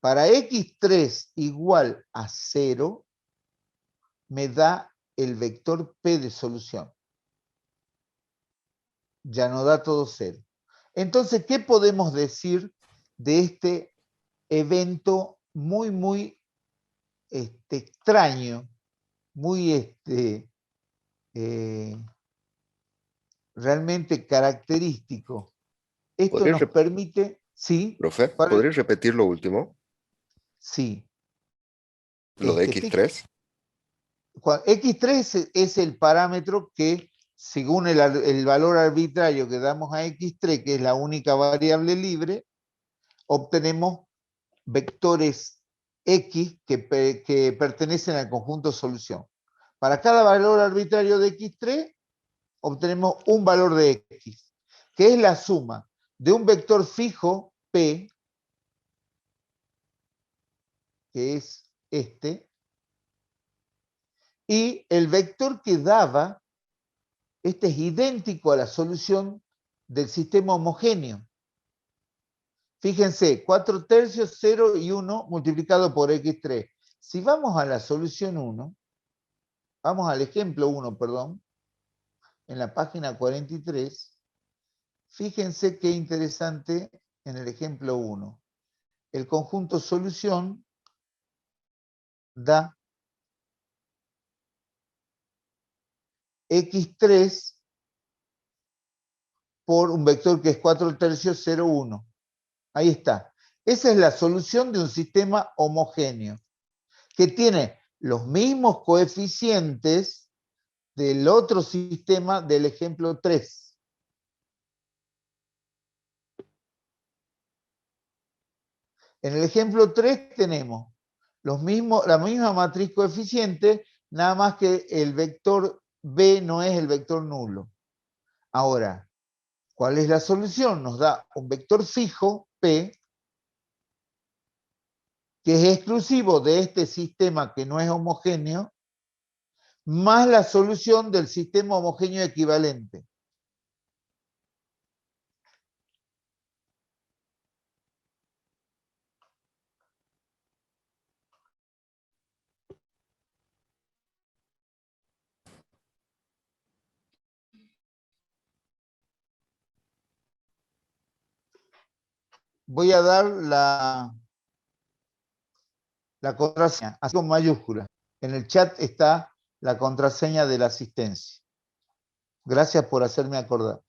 para x3 igual a 0, me da el vector P de solución. Ya no da todo 0. Entonces, ¿qué podemos decir de este evento muy extraño, muy realmente característico? Esto nos permite, ¿sí? Profe, ¿podrías repetir lo último? Sí. Lo de x3. X3 es el parámetro que, según el valor arbitrario que damos a x3, que es la única variable libre, obtenemos vectores x que pertenecen al conjunto solución. Para cada valor arbitrario de x3, obtenemos un valor de x, que es la suma de un vector fijo p, que es este, y el vector que daba, este es idéntico a la solución del sistema homogéneo. Fíjense, 4/3, 0 y 1 multiplicado por x3. Si vamos a la solución 1, vamos al ejemplo 1, perdón, en la página 43, fíjense qué interesante en el ejemplo 1. El conjunto solución da x3 por un vector que es 4/3, 0, 1. Ahí está. Esa es la solución de un sistema homogéneo, que tiene los mismos coeficientes del otro sistema del ejemplo 3. En el ejemplo 3 tenemos la misma matriz coeficiente, nada más que el vector B no es el vector nulo. Ahora, ¿cuál es la solución? Nos da un vector fijo, P, que es exclusivo de este sistema que no es homogéneo, más la solución del sistema homogéneo equivalente. Voy a dar la contraseña, así con mayúscula. En el chat está la contraseña de la asistencia. Gracias por hacerme acordar.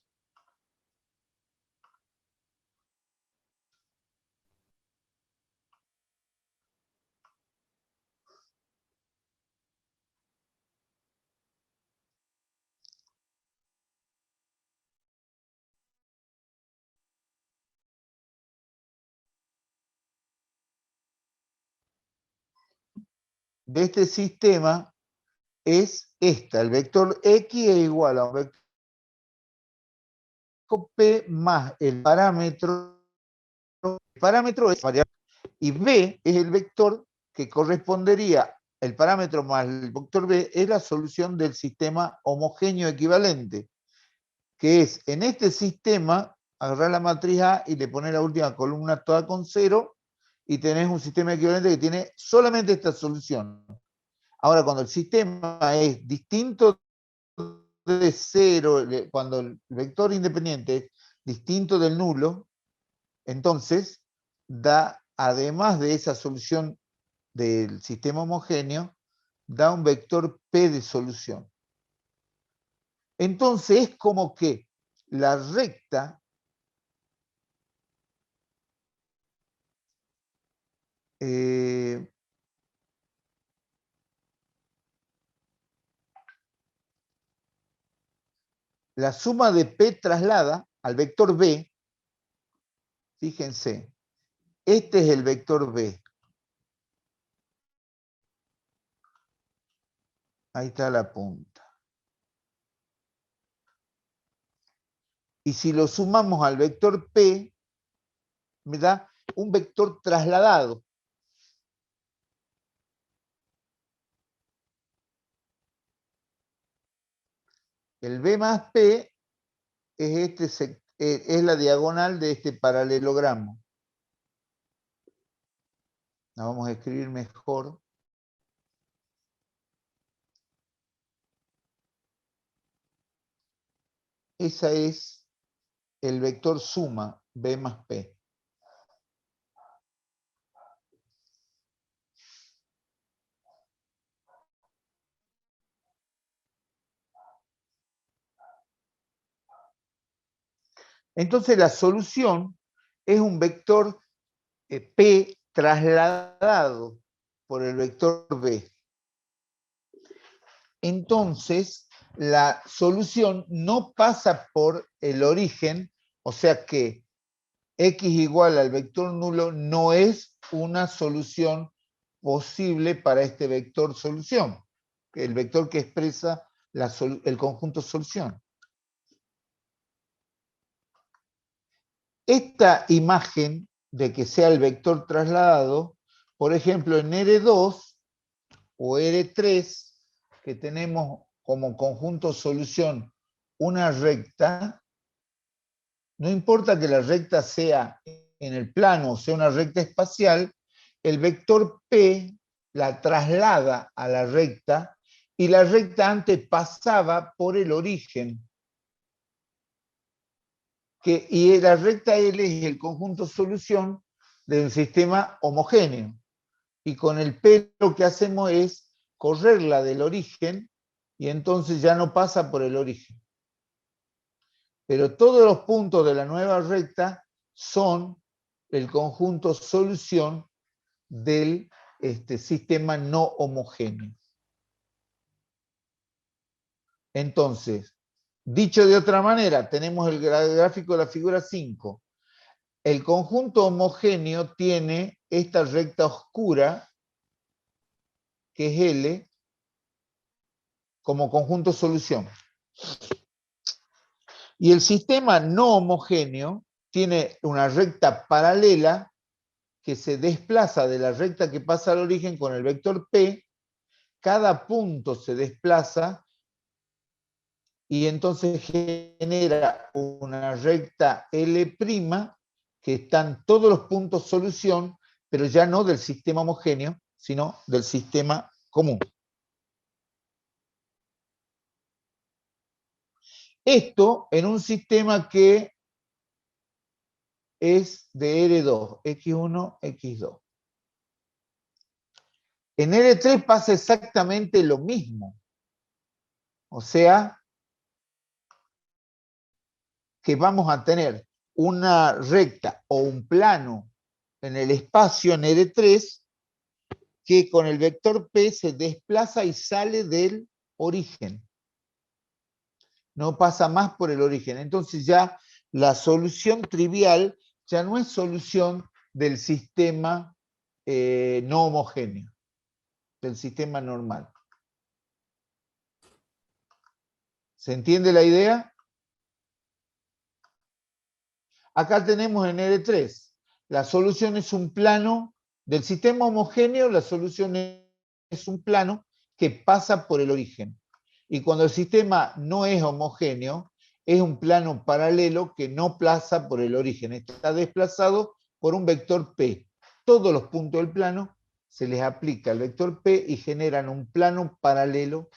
De este sistema es esta, el vector X es igual a un vector P más el parámetro es variable, y B es el vector que correspondería, el parámetro más el vector B es la solución del sistema homogéneo equivalente, que es en este sistema, agarrar la matriz A y le poner la última columna toda con 0, y tenés un sistema equivalente que tiene solamente esta solución. Ahora, cuando el sistema es distinto de 0, cuando el vector independiente es distinto del nulo, entonces da, además de esa solución del sistema homogéneo, da un vector P de solución. Entonces es como que la recta la suma de P traslada al vector B, fíjense, este es el vector B. Ahí está la punta. Y si lo sumamos al vector P, me da un vector trasladado. El B más P es la diagonal de este paralelogramo. La vamos a escribir mejor. Esa es el vector suma, B más P. Entonces la solución es un vector P trasladado por el vector B. Entonces la solución no pasa por el origen, o sea que X igual al vector nulo no es una solución posible para este vector solución, el vector que expresa el conjunto solución. Esta imagen de que sea el vector trasladado, por ejemplo, en R2 o R3, que tenemos como conjunto solución una recta, no importa que la recta sea en el plano o sea una recta espacial, el vector P la traslada a la recta y la recta antes pasaba por el origen. Y la recta L es el conjunto solución de un sistema homogéneo. Y con el P lo que hacemos es correrla del origen y entonces ya no pasa por el origen. Pero todos los puntos de la nueva recta son el conjunto solución del sistema no homogéneo. Entonces, dicho de otra manera, tenemos el gráfico de la figura 5. El conjunto homogéneo tiene esta recta oscura, que es L, como conjunto solución. Y el sistema no homogéneo tiene una recta paralela que se desplaza de la recta que pasa al origen con el vector P. Cada punto se desplaza y entonces genera una recta L', que están todos los puntos solución, pero ya no del sistema homogéneo, sino del sistema común. Esto en un sistema que es de R2, X1, X2. En R3 pasa exactamente lo mismo. O sea, que vamos a tener una recta o un plano en el espacio en R3 que con el vector P se desplaza y sale del origen. No pasa más por el origen. Entonces ya la solución trivial ya no es solución del sistema no homogéneo, del sistema normal. ¿Se entiende la idea? Acá tenemos en R3, la solución es un plano del sistema homogéneo, la solución es un plano que pasa por el origen. Y cuando el sistema no es homogéneo, es un plano paralelo que no pasa por el origen, está desplazado por un vector P. Todos los puntos del plano se les aplica el vector P y generan un plano paralelo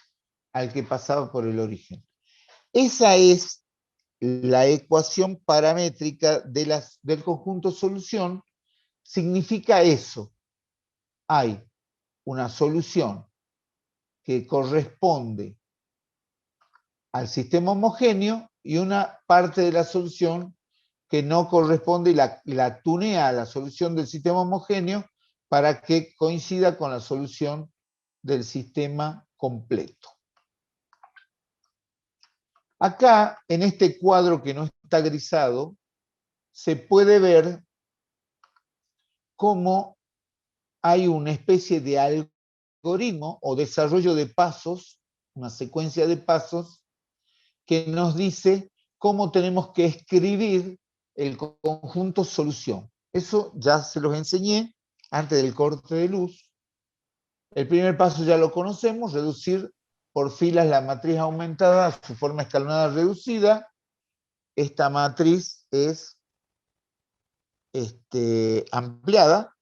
al que pasaba por el origen. Esa es la ecuación paramétrica del conjunto solución. Significa eso. Hay una solución que corresponde al sistema homogéneo y una parte de la solución que no corresponde y la tunea a la solución del sistema homogéneo para que coincida con la solución del sistema completo. Acá, en este cuadro que no está grisado, se puede ver cómo hay una especie de algoritmo o desarrollo de pasos, una secuencia de pasos, que nos dice cómo tenemos que escribir el conjunto solución. Eso ya se los enseñé antes del corte de luz. El primer paso ya lo conocemos, reducir por filas la matriz aumentada a su forma escalonada reducida. Esta matriz es ampliada.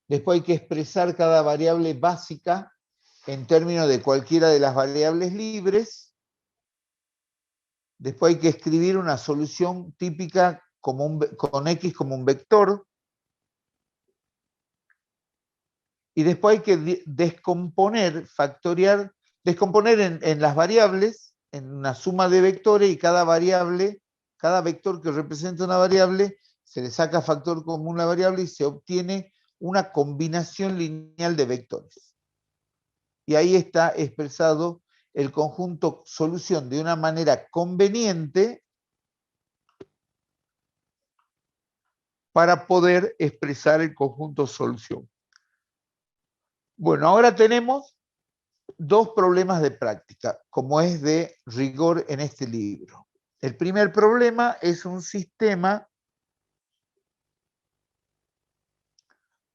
Después hay que expresar cada variable básica en términos de cualquiera de las variables libres. Después hay que escribir una solución típica con X como un vector. Y después hay que descomponer, factoriar, descomponer en las variables, en una suma de vectores, y cada variable, cada vector que representa una variable, se le saca factor común a la variable y se obtiene una combinación lineal de vectores. Y ahí está expresado el conjunto solución de una manera conveniente para poder expresar el conjunto solución. Bueno, ahora tenemos dos problemas de práctica, como es de rigor en este libro. El primer problema es un sistema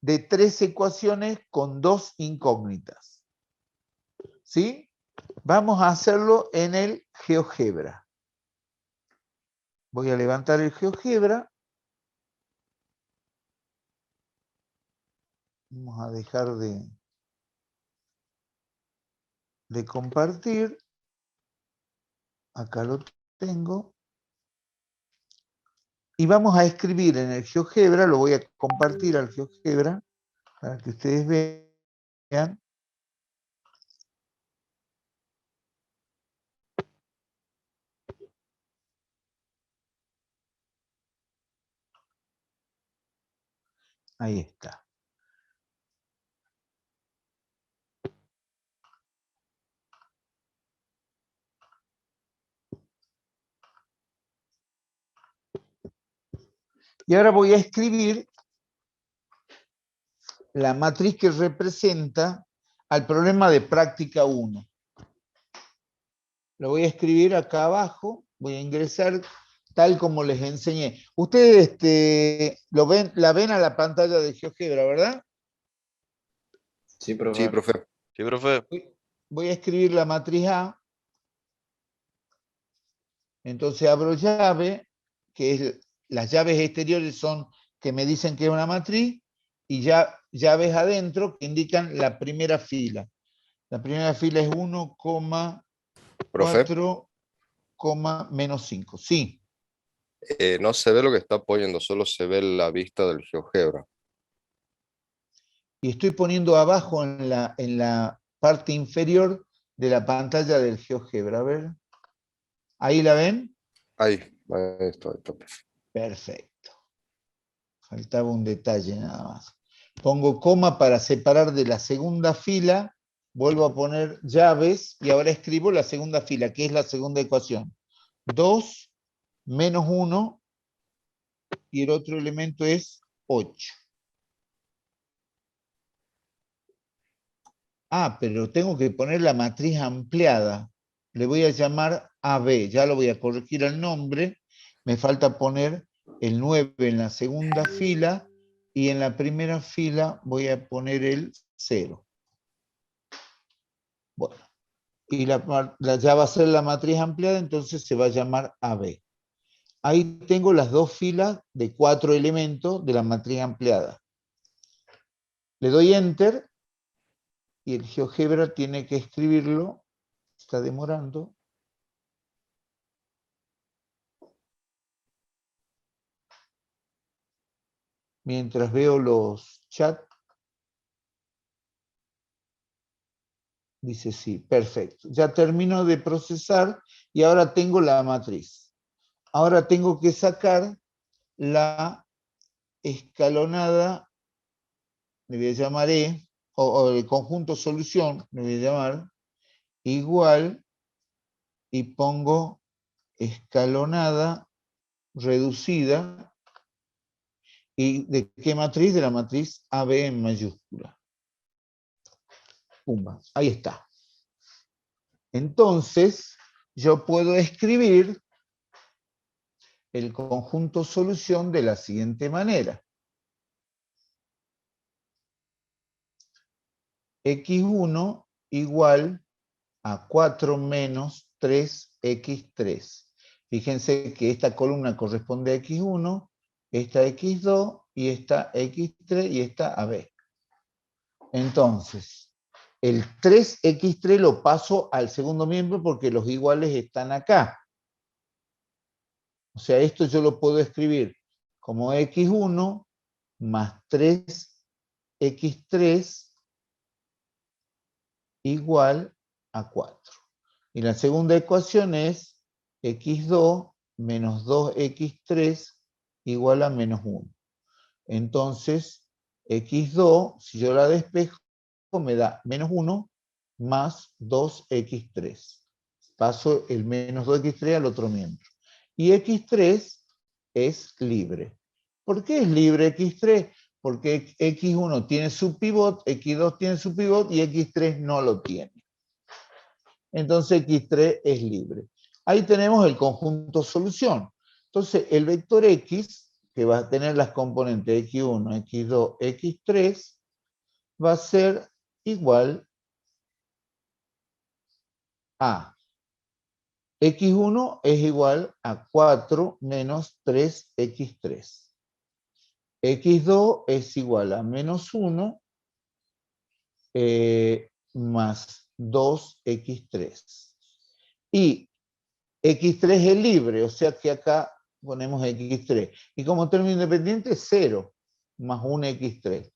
de 3 ecuaciones con 2 incógnitas. ¿Sí? Vamos a hacerlo en el GeoGebra. Voy a levantar el GeoGebra. Vamos a dejar de compartir. Acá lo tengo. Y vamos a escribir en el GeoGebra, lo voy a compartir al GeoGebra para que ustedes vean. Ahí está. Y ahora voy a escribir la matriz que representa al problema de práctica 1. Lo voy a escribir acá abajo, voy a ingresar tal como les enseñé. Ustedes la ven a la pantalla de GeoGebra, ¿verdad? Sí, profe. Sí, profe. Sí, profe. Voy a escribir la matriz A. Entonces abro llave, que es, las llaves exteriores son que me dicen que es una matriz, y ya llaves adentro que indican la primera fila. La primera fila es 1,4, menos 5. Sí. No se ve lo que está poniendo, solo se ve la vista del GeoGebra. Y estoy poniendo abajo en la parte inferior de la pantalla del GeoGebra. A ver. ¿Ahí la ven? Ahí está. Perfecto. Faltaba un detalle nada más. Pongo coma para separar de la segunda fila, vuelvo a poner llaves y ahora escribo la segunda fila, que es la segunda ecuación. 2 menos 1 y el otro elemento es 8. Ah, pero tengo que poner la matriz ampliada. Le voy a llamar AB, ya lo voy a corregir el nombre. Me falta poner el 9 en la segunda fila y en la primera fila voy a poner el 0. Bueno, y ya va a ser la matriz ampliada, entonces se va a llamar AB. Ahí tengo las dos filas de 4 elementos de la matriz ampliada. Le doy Enter y el GeoGebra tiene que escribirlo. Está demorando. Mientras veo los chats, dice sí, perfecto. Ya termino de procesar y ahora tengo la matriz. Ahora tengo que sacar la escalonada, le voy a llamar E, o el conjunto solución, le voy a llamar, igual, y pongo escalonada reducida. ¿Y de qué matriz? De la matriz AB en mayúscula. Pumba, ahí está. Entonces, yo puedo escribir el conjunto solución de la siguiente manera. X1 igual a 4 menos 3x3. Fíjense que esta columna corresponde a X1, esta X2 y esta X3 y esta AB. Entonces, el 3x3 lo paso al segundo miembro porque los iguales están acá. O sea, esto yo lo puedo escribir como X1 más 3x3 igual a 4. Y la segunda ecuación es X2 menos 2x3 igual a menos 1. Entonces, X2, si yo la despejo, me da menos 1 más 2x3. Paso el menos 2x3 al otro miembro. Y x3 es libre. ¿Por qué es libre x3? Porque x1 tiene su pivot, x2 tiene su pivot y x3 no lo tiene. Entonces x3 es libre. Ahí tenemos el conjunto solución. Entonces el vector x, que va a tener las componentes x1, x2, x3, va a ser igual a x1 es igual a 4 menos 3x3. x2 es igual a menos 1 más 2x3. Y x3 es libre, o sea que acá ponemos x3. Y como término independiente, 0 más 1x3.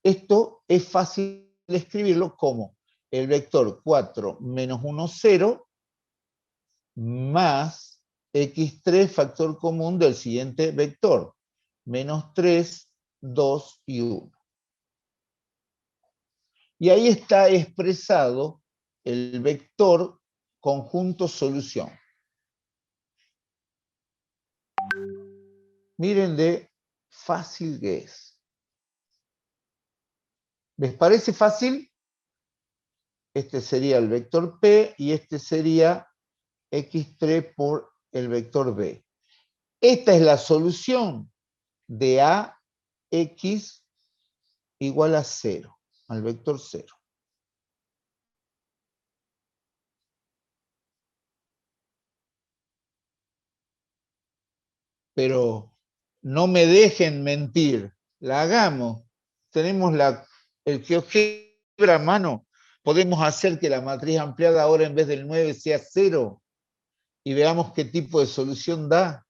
Esto es fácil escribirlo como el vector 4 menos 1, 0, más x3 factor común del siguiente vector, menos 3, 2 y 1. Y ahí está expresado el vector conjunto solución. Miren de fácil que es. ¿Les parece fácil? Este sería el vector P y este sería X3 por el vector B. Esta es la solución de AX igual a 0, al vector 0. Pero no me dejen mentir, la hagamos. Tenemos el GeoGebra a mano. Podemos hacer que la matriz ampliada ahora en vez del 9 sea 0 y veamos qué tipo de solución da.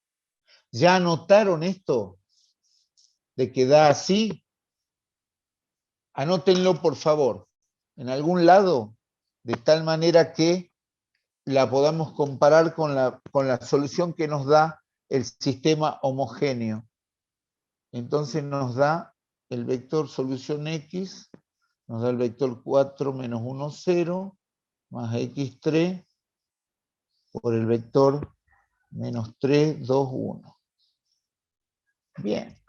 ¿Ya anotaron esto? ¿De que da así? Anótenlo, por favor, en algún lado, de tal manera que la podamos comparar con la solución que nos da el sistema homogéneo. Entonces nos da el vector solución X, nos da el vector 4 menos 1, 0, más X3 por el vector menos 3, 2, 1. Bien.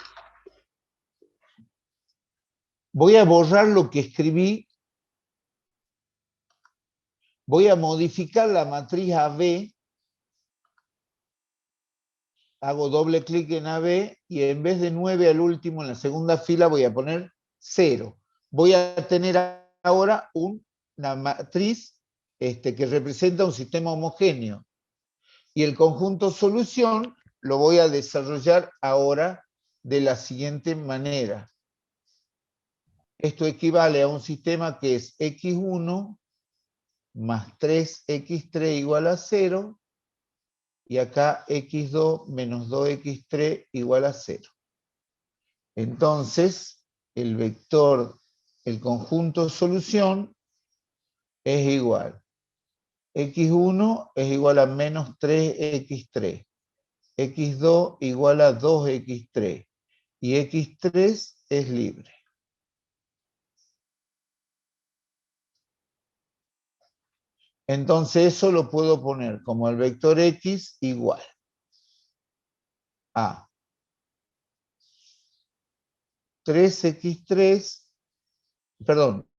Voy a borrar lo que escribí. Voy a modificar la matriz AB. Hago doble clic en AB y en vez de 9 al último, en la segunda fila, voy a poner 0. Voy a tener ahora una matriz que representa un sistema homogéneo. Y el conjunto solución lo voy a desarrollar ahora de la siguiente manera. Esto equivale a un sistema que es X1 más 3X3 igual a 0, y acá X2 menos 2X3 igual a 0. Entonces, el vector, el conjunto solución es igual. X1 es igual a menos 3X3. X2 igual a 2X3. Y X3 es libre. Entonces eso lo puedo poner como el vector X igual a 3X3, perdón,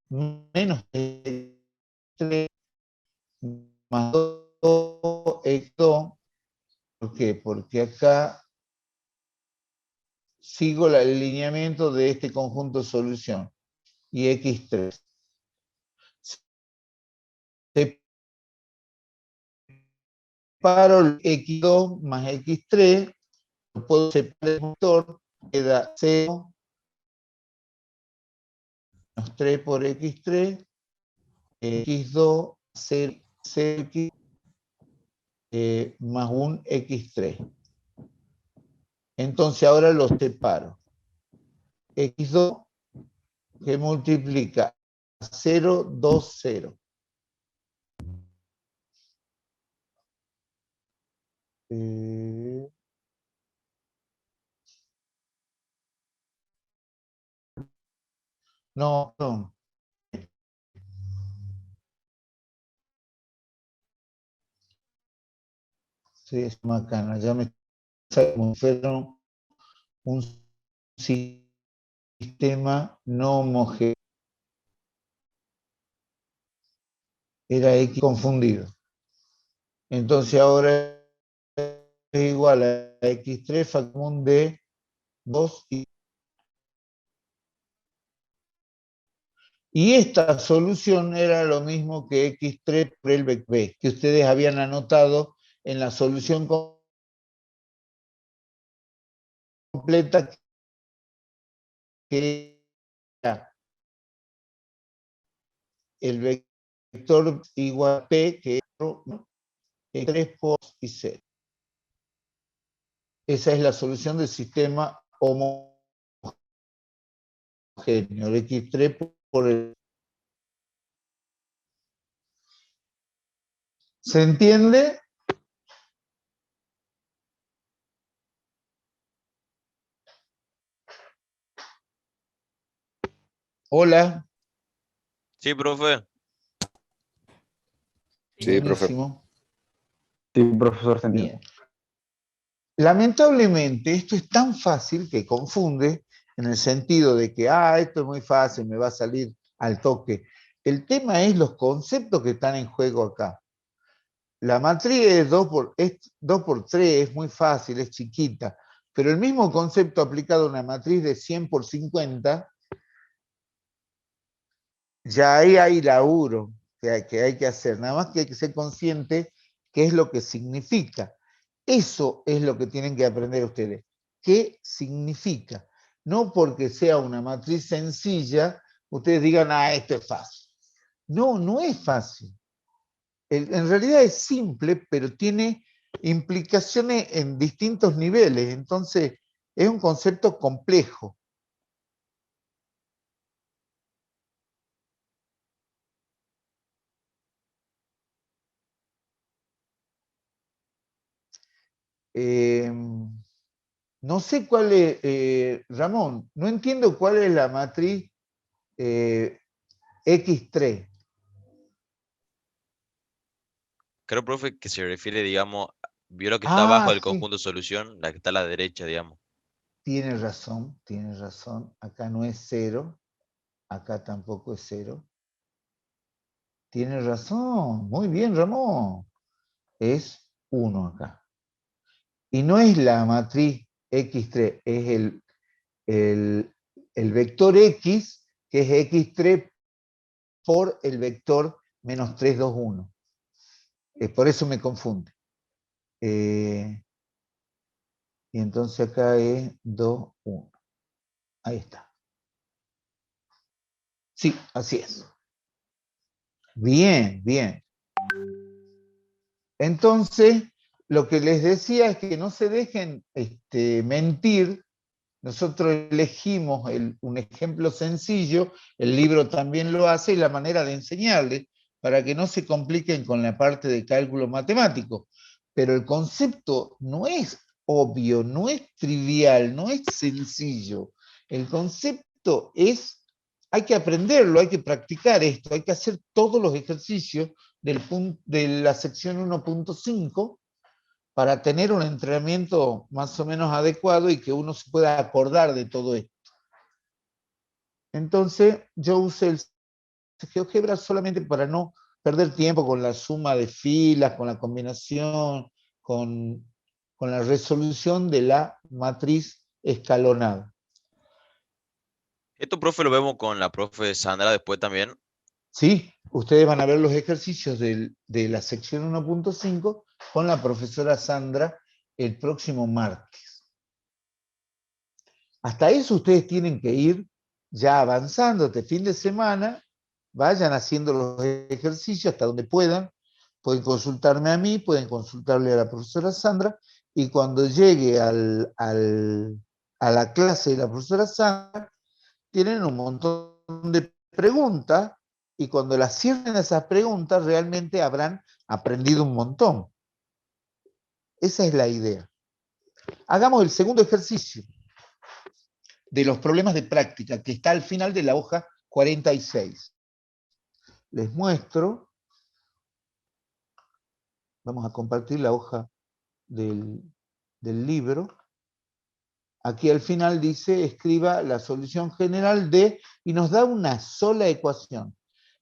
menos X3 más 2X2. ¿Por qué? Porque acá sigo el lineamiento de este conjunto de solución. Y X3. Separo el X2 más X3, puedo separar el vector, queda 0 menos 3 por X3, X2, 0, X, más un X3. Entonces ahora los separo. X2 que multiplica 0, 2, 0. No, no. Sí, es macana. Ya me fueron un sistema no homogéneo. Era X confundido. Entonces ahora es igual a X3 factor de 2 y esta solución era lo mismo que X3 por el B, que ustedes habían anotado en la solución completa, que era el vector igual a P, que es 3 por y 0. Esa es la solución del sistema homogéneo, el X3 por el... ¿Se entiende? Hola. Sí, profe. Sí, profe. Buenísimo. Sí, profesor, se entiende. Bien. Lamentablemente, esto es tan fácil que confunde en el sentido de que, esto es muy fácil, me va a salir al toque. El tema es los conceptos que están en juego acá. La matriz es 2 por 3, es muy fácil, es chiquita, pero el mismo concepto aplicado a una matriz de 100 por 50, ya ahí hay laburo que hay que hacer, nada más que hay que ser consciente qué es lo que significa. Eso es lo que tienen que aprender ustedes. ¿Qué significa? No porque sea una matriz sencilla, ustedes digan, esto es fácil. No, no es fácil. En realidad es simple, pero tiene implicaciones en distintos niveles. Entonces, es un concepto complejo. No sé cuál es, Ramón, no entiendo cuál es la matriz X3. Creo, profe, que se refiere, digamos, vio lo que está abajo del Sí, conjunto solución, la que está a la derecha, digamos. tiene razón, tiene razón. Acá no es 0, acá tampoco es 0. Tiene razón, muy bien, Ramón. Es 1 acá. Y no es la matriz X3, es el vector X, que es X3 por el vector menos 3, 2, 1. Por eso me confunde. Y entonces acá es 2, 1. Ahí está. Sí, así es. Bien, bien. Entonces, lo que les decía es que no se dejen mentir. Nosotros elegimos un ejemplo sencillo, el libro también lo hace, y la manera de enseñarles, para que no se compliquen con la parte de cálculo matemático. Pero el concepto no es obvio, no es trivial, no es sencillo. El concepto hay que aprenderlo, hay que practicar esto, hay que hacer todos los ejercicios de la sección 1.5 para tener un entrenamiento más o menos adecuado y que uno se pueda acordar de todo esto. Entonces, yo usé el GeoGebra solamente para no perder tiempo con la suma de filas, con la combinación, con, con la resolución de la matriz escalonada. Esto, profe, lo vemos con la profe Sandra después también. Sí, ustedes van a ver los ejercicios de la sección 1.5 con la profesora Sandra el próximo martes. Hasta eso ustedes tienen que ir ya avanzando este fin de semana, vayan haciendo los ejercicios hasta donde puedan, pueden consultarme a mí, pueden consultarle a la profesora Sandra, y cuando llegue a la clase de la profesora Sandra, tienen un montón de preguntas, y cuando las cierren esas preguntas, realmente habrán aprendido un montón. Esa es la idea. Hagamos el segundo ejercicio de los problemas de práctica, que está al final de la hoja 46. Les muestro, vamos a compartir la hoja del libro. Aquí al final dice, escriba la solución general de, y nos da una sola ecuación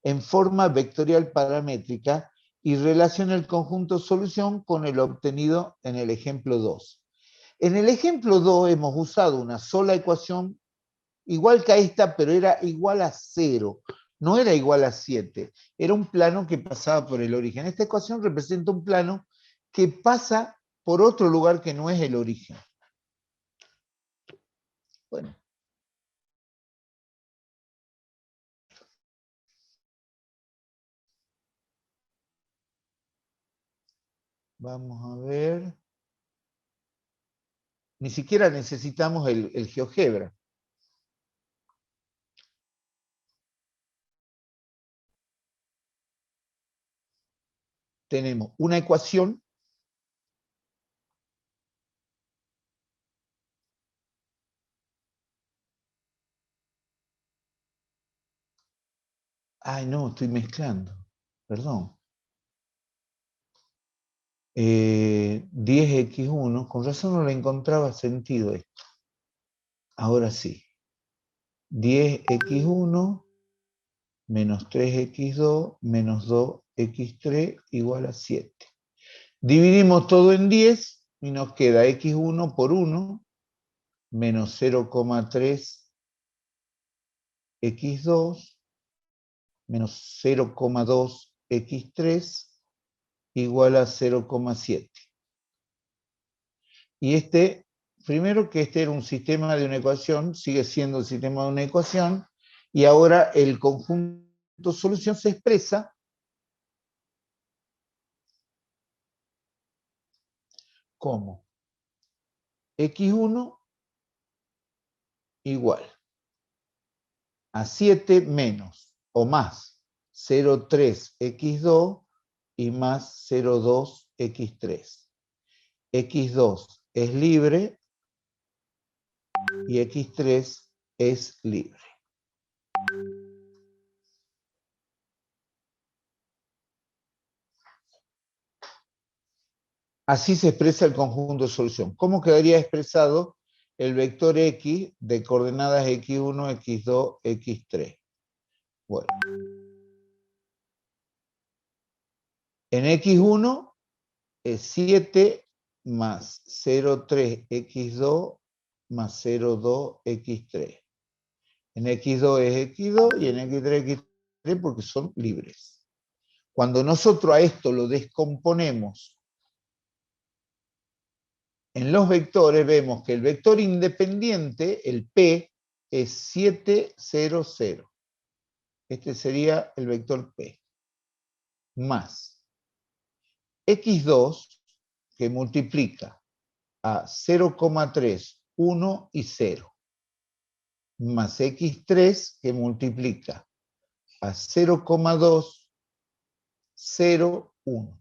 en forma vectorial paramétrica y relaciona el conjunto solución con el obtenido en el ejemplo 2. En el ejemplo 2 hemos usado una sola ecuación igual que a esta, pero era igual a 0, no era igual a 7, era un plano que pasaba por el origen. Esta ecuación representa un plano que pasa por otro lugar que no es el origen. Bueno. Vamos a ver. Ni siquiera necesitamos el GeoGebra. Tenemos una ecuación no, estoy mezclando. Perdón. 10x1, con razón no le encontraba sentido esto. Ahora sí. 10x1 menos 3x2 menos 2x3 igual a 7. Dividimos todo en 10 y nos queda x1 por 1 menos 0,3 x2 menos 0,2 x3 igual a 0,7. Y primero que este era un sistema de una ecuación, sigue siendo el sistema de una ecuación, y ahora el conjunto solución se expresa como x1 igual a 7 menos o más 0,3 x2 y más 0,2 x3. x2 es libre y x3 es libre. Así se expresa el conjunto de solución. ¿Cómo quedaría expresado el vector x de coordenadas x1, x2, x3? Bueno. En x1 es 7 más 0,3 x2 más 0,2 x3. En x2 es x2 y en x3 x3 porque son libres. Cuando nosotros a esto lo descomponemos en los vectores, vemos que el vector independiente, el P, es 7, 0, 0. Este sería el vector P. Más x2, que multiplica a 0,3, 1 y 0. Más x3, que multiplica a 0,2, 0, 1.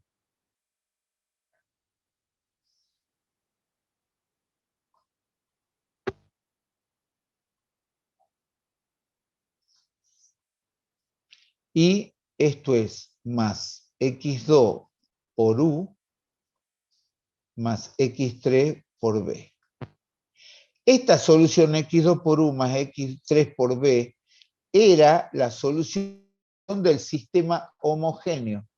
Y esto es más x2 por u más x3 por b. Esta solución x2 por u más x3 por b era la solución del sistema homogéneo.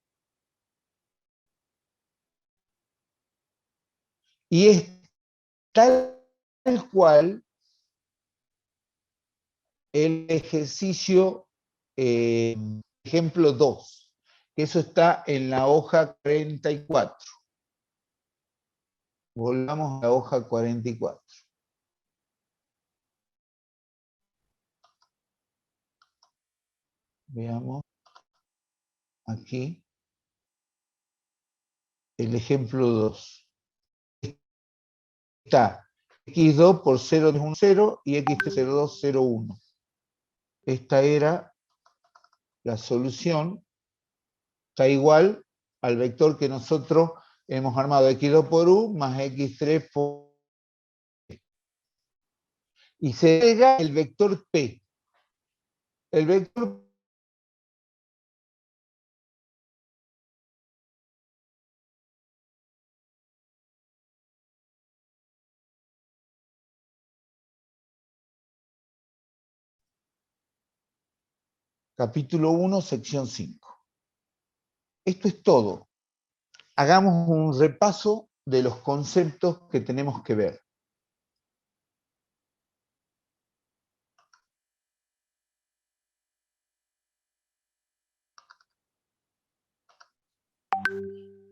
Y es tal cual el ejercicio ejemplo 2, que eso está en la hoja 44. Volvamos a la hoja 44. Veamos aquí el ejemplo 2. Está x2 por 0, 0 y x3, 0, 2, 0, 1. Esta era la solución. Está igual al vector que nosotros hemos armado, x2 por u más x3 por p. Y se agrega el vector p. El vector capítulo 1, sección 5. Esto es todo. Hagamos un repaso de los conceptos que tenemos que ver.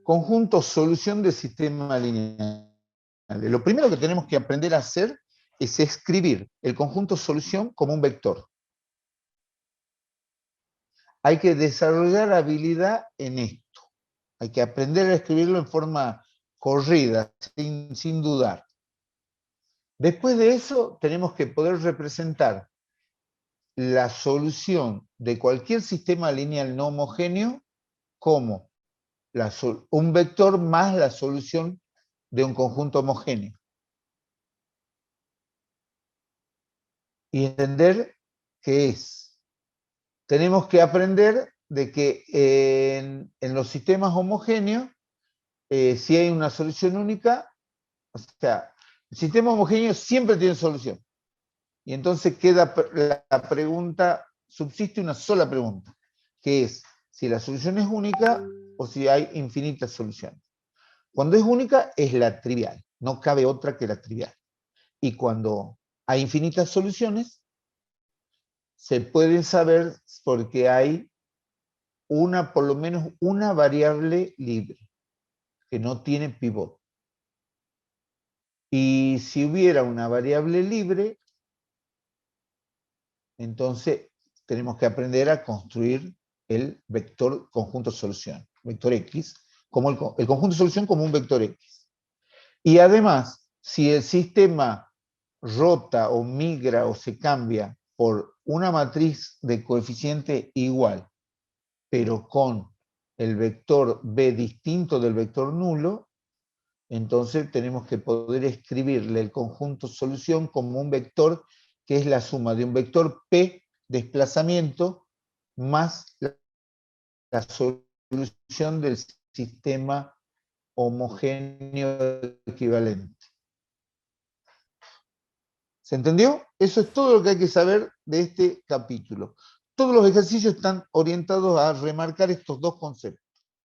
Conjunto solución de sistema lineal. Lo primero que tenemos que aprender a hacer es escribir el conjunto solución como un vector. Hay que desarrollar habilidad en esto. Hay que aprender a escribirlo en forma corrida, sin dudar. Después de eso, tenemos que poder representar la solución de cualquier sistema lineal no homogéneo como un vector más la solución de un conjunto homogéneo. Y entender qué es. Tenemos que aprender de que en los sistemas homogéneos si hay una solución única, o sea, el sistema homogéneo siempre tiene solución. Y entonces queda la pregunta, subsiste una sola pregunta, que es si la solución es única o si hay infinitas soluciones. Cuando es única es la trivial, no cabe otra que la trivial. Y cuando hay infinitas soluciones, se pueden saber porque hay por lo menos una variable libre, que no tiene pivot. Y si hubiera una variable libre, entonces tenemos que aprender a construir el vector conjunto solución, vector X, como el conjunto solución como un vector X. Y además, si el sistema rota o migra o se cambia por una matriz de coeficiente igual, pero con el vector B distinto del vector nulo, entonces tenemos que poder escribirle el conjunto solución como un vector que es la suma de un vector P desplazamiento más la solución del sistema homogéneo equivalente. ¿Se entendió? Eso es todo lo que hay que saber de este capítulo. Todos los ejercicios están orientados a remarcar estos dos conceptos.